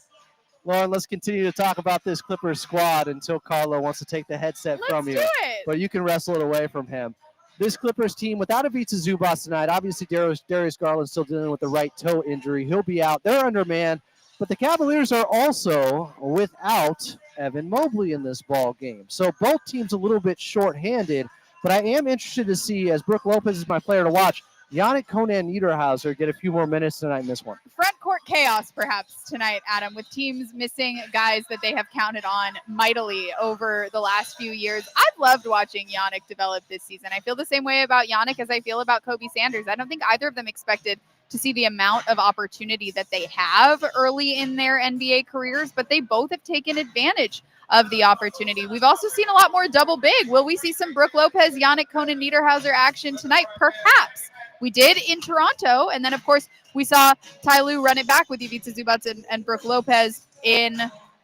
Lauren, let's continue to talk about this Clippers squad until Carlo wants to take the headset from you. Let's do it. But you can wrestle it away from him. This Clippers team, without Ivica Zubac tonight, obviously Darius Garland still dealing with the right toe injury. He'll be out. They're undermanned. But the Cavaliers are also without Evan Mobley in this ball game. So both teams a little bit shorthanded. But I am interested to see, as Brooke Lopez is my player to watch, Yannick Conan Niederhauser get a few more minutes tonight in this one. Front court chaos, perhaps, tonight, Adam, with teams missing guys that they have counted on mightily over the last few years. I've loved watching Yannick develop this season. I feel the same way about Yannick as I feel about Kobe Sanders. I don't think either of them expected to see the amount of opportunity that they have early in their NBA careers, but they both have taken advantage of the opportunity. We've also seen a lot more double big. Will we see some Brooke Lopez, Yannick Conan Niederhauser action tonight? Perhaps. We did in Toronto, and then, of course, we saw Ty Lue run it back with Ivica Zubac and Brooke Lopez in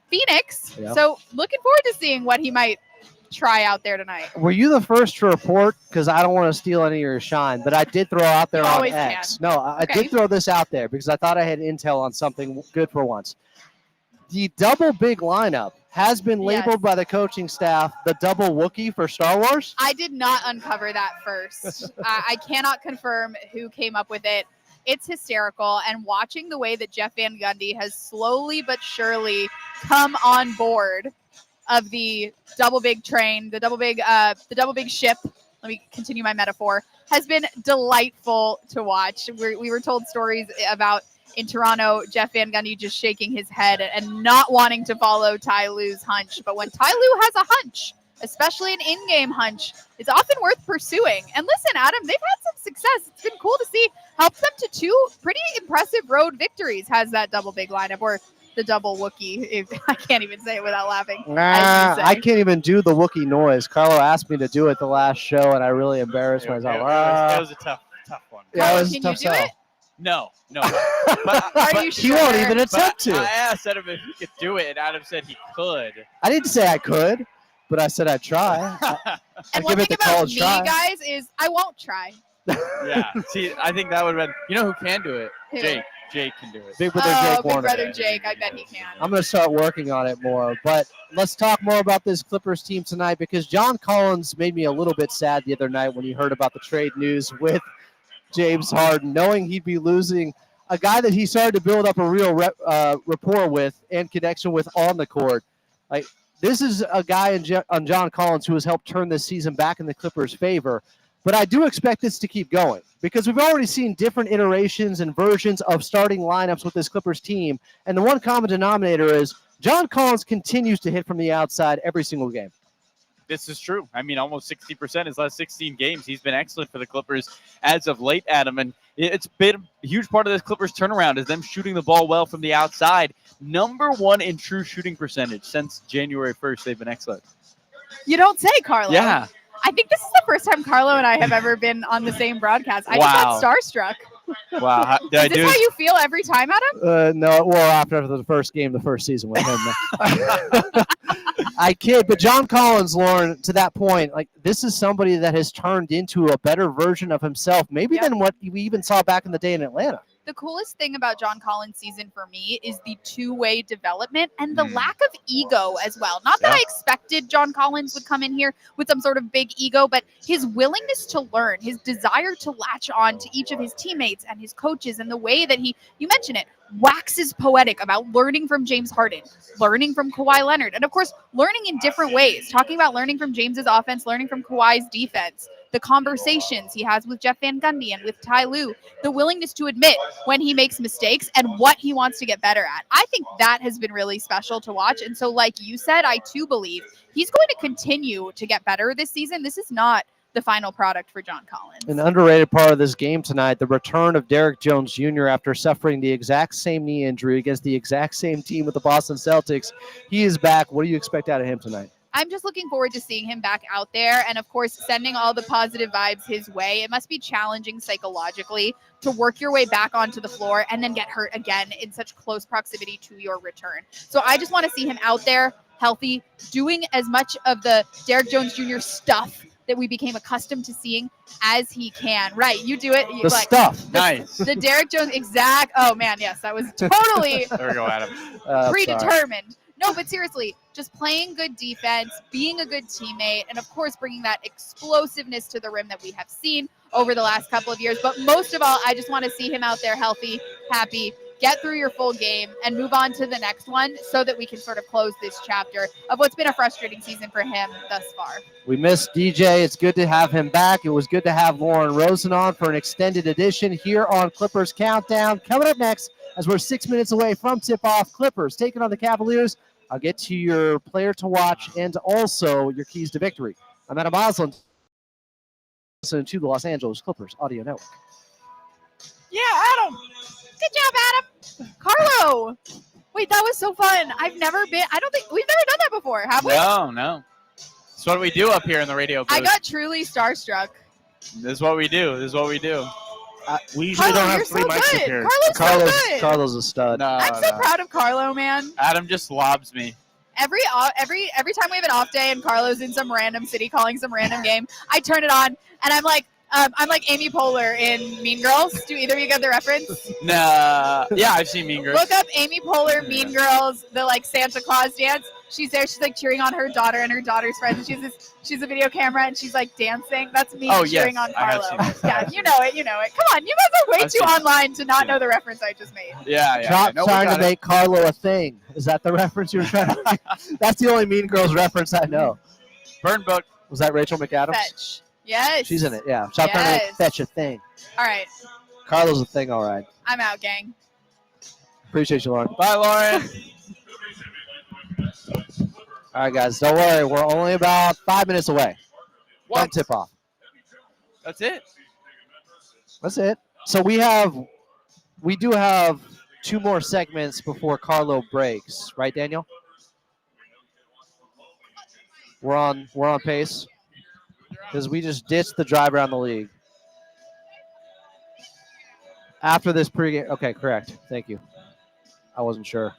Phoenix. Yep. So looking forward to seeing what he might try out there tonight. Were you the first to report? Because I don't want to steal any of your shine, but I did throw out there You on always X. can. No, I Okay. did throw this out there because I thought I had intel on something good for once. The double big lineup has been labeled by the coaching staff the double Wookiee for Star Wars. I did not uncover that first. I cannot confirm who came up with it. It's hysterical. And watching the way that Jeff Van Gundy has slowly but surely come on board of the double big train, the double big ship, let me continue my metaphor, has been delightful to watch. We were told stories about in Toronto, Jeff Van Gundy just shaking his head and not wanting to follow Ty Lue's hunch. But when Ty Lue has a hunch, especially an in-game hunch, it's often worth pursuing. And listen, Adam, they've had some success. It's been cool to see. Helped them to 2 pretty impressive road victories, has that double big lineup, or the double Wookiee. I can't even say it without laughing. Nah, I can't even do the Wookiee noise. Carlo asked me to do it the last show, and I really embarrassed myself. It was a tough one. Yeah, it was a Can tough you do sell. it? No. Are you He sure? won't even attempt to. I asked Adam if he could do it, and Adam said he could. I didn't say I could, but I said I'd try. I'd And one give it thing the about college me, try. guys, is I won't try. Yeah. See, I think that would have been. You know who can do it? Who? Jake. Jake can do it. Big Brother Oh, Jake Big Warner. Brother Jake. I bet he can. I'm going to start working on it more. But let's talk more about this Clippers team tonight, because John Collins made me a little bit sad the other night when he heard about the trade news with James Harden, knowing he'd be losing a guy that he started to build up a real rapport with and connection with on the court. Like, this is a guy on John Collins who has helped turn this season back in the Clippers' favor. But I do expect this to keep going, because we've already seen different iterations and versions of starting lineups with this Clippers team. And the one common denominator is John Collins continues to hit from the outside every single game. This is true. I mean, almost 60% his last 16 games. He's been excellent for the Clippers as of late, Adam. And it's been a huge part of this Clippers turnaround is them shooting the ball well from the outside. Number 1 in true shooting percentage since January 1st. They've been excellent. You don't say, Carlo. Yeah. I think this is the first time Carlo and I have ever been on the same broadcast. I just got starstruck. Wow. Is this how you feel every time, Adam? No, well, after the first game, the first season with him. I kid, but John Collins, Lauren, to that point, like, this is somebody that has turned into a better version of himself, maybe than what we even saw back in the day in Atlanta. the coolest thing about John Collins' season for me is the two-way development and the lack of ego as well. Not that I expected John Collins would come in here with some sort of big ego, but his willingness to learn, his desire to latch on to each of his teammates and his coaches, and the way that you mentioned it, waxes poetic about learning from James Harden, learning from Kawhi Leonard, and of course, learning in different ways, talking about learning from James's offense, learning from Kawhi's defense, the conversations he has with Jeff Van Gundy and with Ty Lue, the willingness to admit when he makes mistakes and what he wants to get better at. I think that has been really special to watch. And so, like you said, I too believe he's going to continue to get better this season. This is not the final product for John Collins. An underrated part of this game tonight, the return of Derrick Jones Jr. after suffering the exact same knee injury against the exact same team with the Boston Celtics. He is back. What do you expect out of him tonight? I'm just looking forward to seeing him back out there and, of course, sending all the positive vibes his way. It must be challenging psychologically to work your way back onto the floor and then get hurt again in such close proximity to your return. So I just want to see him out there, healthy, doing as much of the Derrick Jones Jr. stuff that we became accustomed to seeing as he can. Right, you do it. The stuff. Nice. The Derrick Jones, oh man, yes, that was totally There we go, Adam. predetermined. No, but seriously, just playing good defense, being a good teammate, and of course bringing that explosiveness to the rim that we have seen over the last couple of years. But most of all, I just want to see him out there healthy, happy, get through your full game, and move on to the next one so that we can sort of close this chapter of what's been a frustrating season for him thus far. We missed DJ. It's good to have him back. It was good to have Lauren Rosen on for an extended edition here on Clippers Countdown. Coming up next, as we're 6 minutes away from tip-off, Clippers taking on the Cavaliers. I'll get to your player to watch and also your keys to victory. I'm Adam Oslin, listening to the Los Angeles Clippers Audio Network. Yeah, Adam. Good job, Adam. Carlo. Wait, that was so fun. We've never done that before, have we? No. It's what we do up here in the radio booth. I got truly starstruck. This is what we do. We usually don't have three mics up here. Carlo's a stud. No, I'm so proud of Carlo, man. Adam just lobs me. Every time we have an off day and Carlo's in some random city calling some random game, I turn it on and I'm like Amy Poehler in Mean Girls. Do either of you get the reference? Nah. Yeah, I've seen Mean Girls. Look up Amy Poehler, Mean Girls, the like Santa Claus dance. She's there. She's like cheering on her daughter and her daughter's friends. She's a video camera and she's like dancing. That's me cheering on Carlo. Yeah, you know it. Come on, you guys are way too online to not know the reference I just made. Yeah. Drop trying to make Carlo a thing. Is that the reference you're trying to make? That's the only Mean Girls reference I know. Burn Boat. Was that Rachel McAdams? Fetch. Yes. She's in it, yeah. Stop trying to make Fetch a thing. All right. Carlo's a thing, all right. I'm out, gang. Appreciate you, Lauren. Bye, Lauren. All right, guys, don't worry. We're only about 5 minutes away from tip-off. That's it? That's it. So we do have 2 more segments before Carlo breaks. Right, Daniel? We're on pace because we just ditched the drive around the league. After this pregame. Okay, correct. Thank you. I wasn't sure.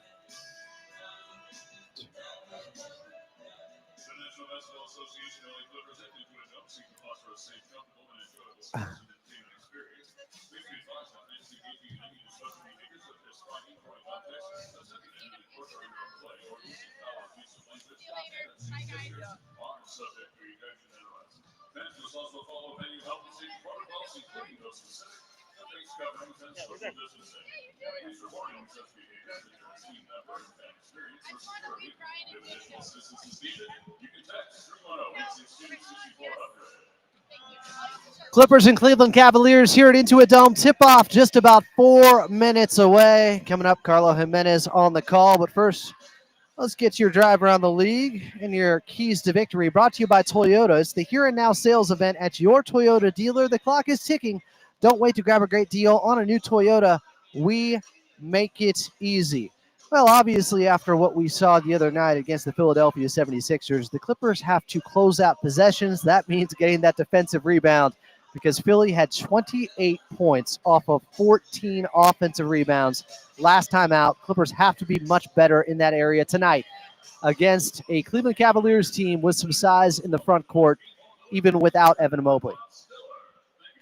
Clippers and Cleveland Cavaliers here at Intuit Dome. Tip-off just about 4 minutes away. Coming up, Carlo Jimenez on the call. But first, let's get your drive around the league and your keys to victory. Brought to you by Toyota. It's the Here and Now sales event at your Toyota dealer. The clock is ticking. Don't wait to grab a great deal on a new Toyota. We make it easy. Well, obviously, after what we saw the other night against the Philadelphia 76ers, the Clippers have to close out possessions. That means getting that defensive rebound, because Philly had 28 points off of 14 offensive rebounds last time out. Clippers have to be much better in that area tonight against a Cleveland Cavaliers team with some size in the front court, even without Evan Mobley.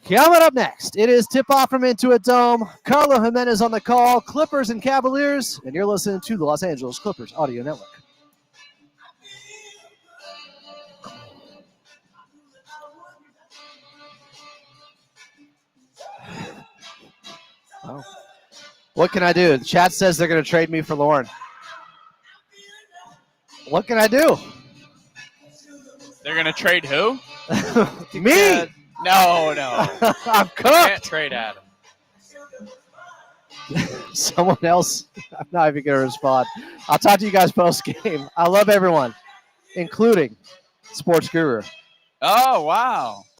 Coming up next, it is tip-off from Intuit Dome. Carlo Jimenez on the call, Clippers and Cavaliers, and you're listening to the Los Angeles Clippers Audio Network. Oh. What can I do? The chat says they're going to trade me for Lauren. What can I do? They're gonna trade who? Me. No, no. I'm cooked. Can't trade Adam. Someone else. I'm not even going to respond. I'll talk to you guys post-game. I love everyone, including Sports Guru. Oh wow.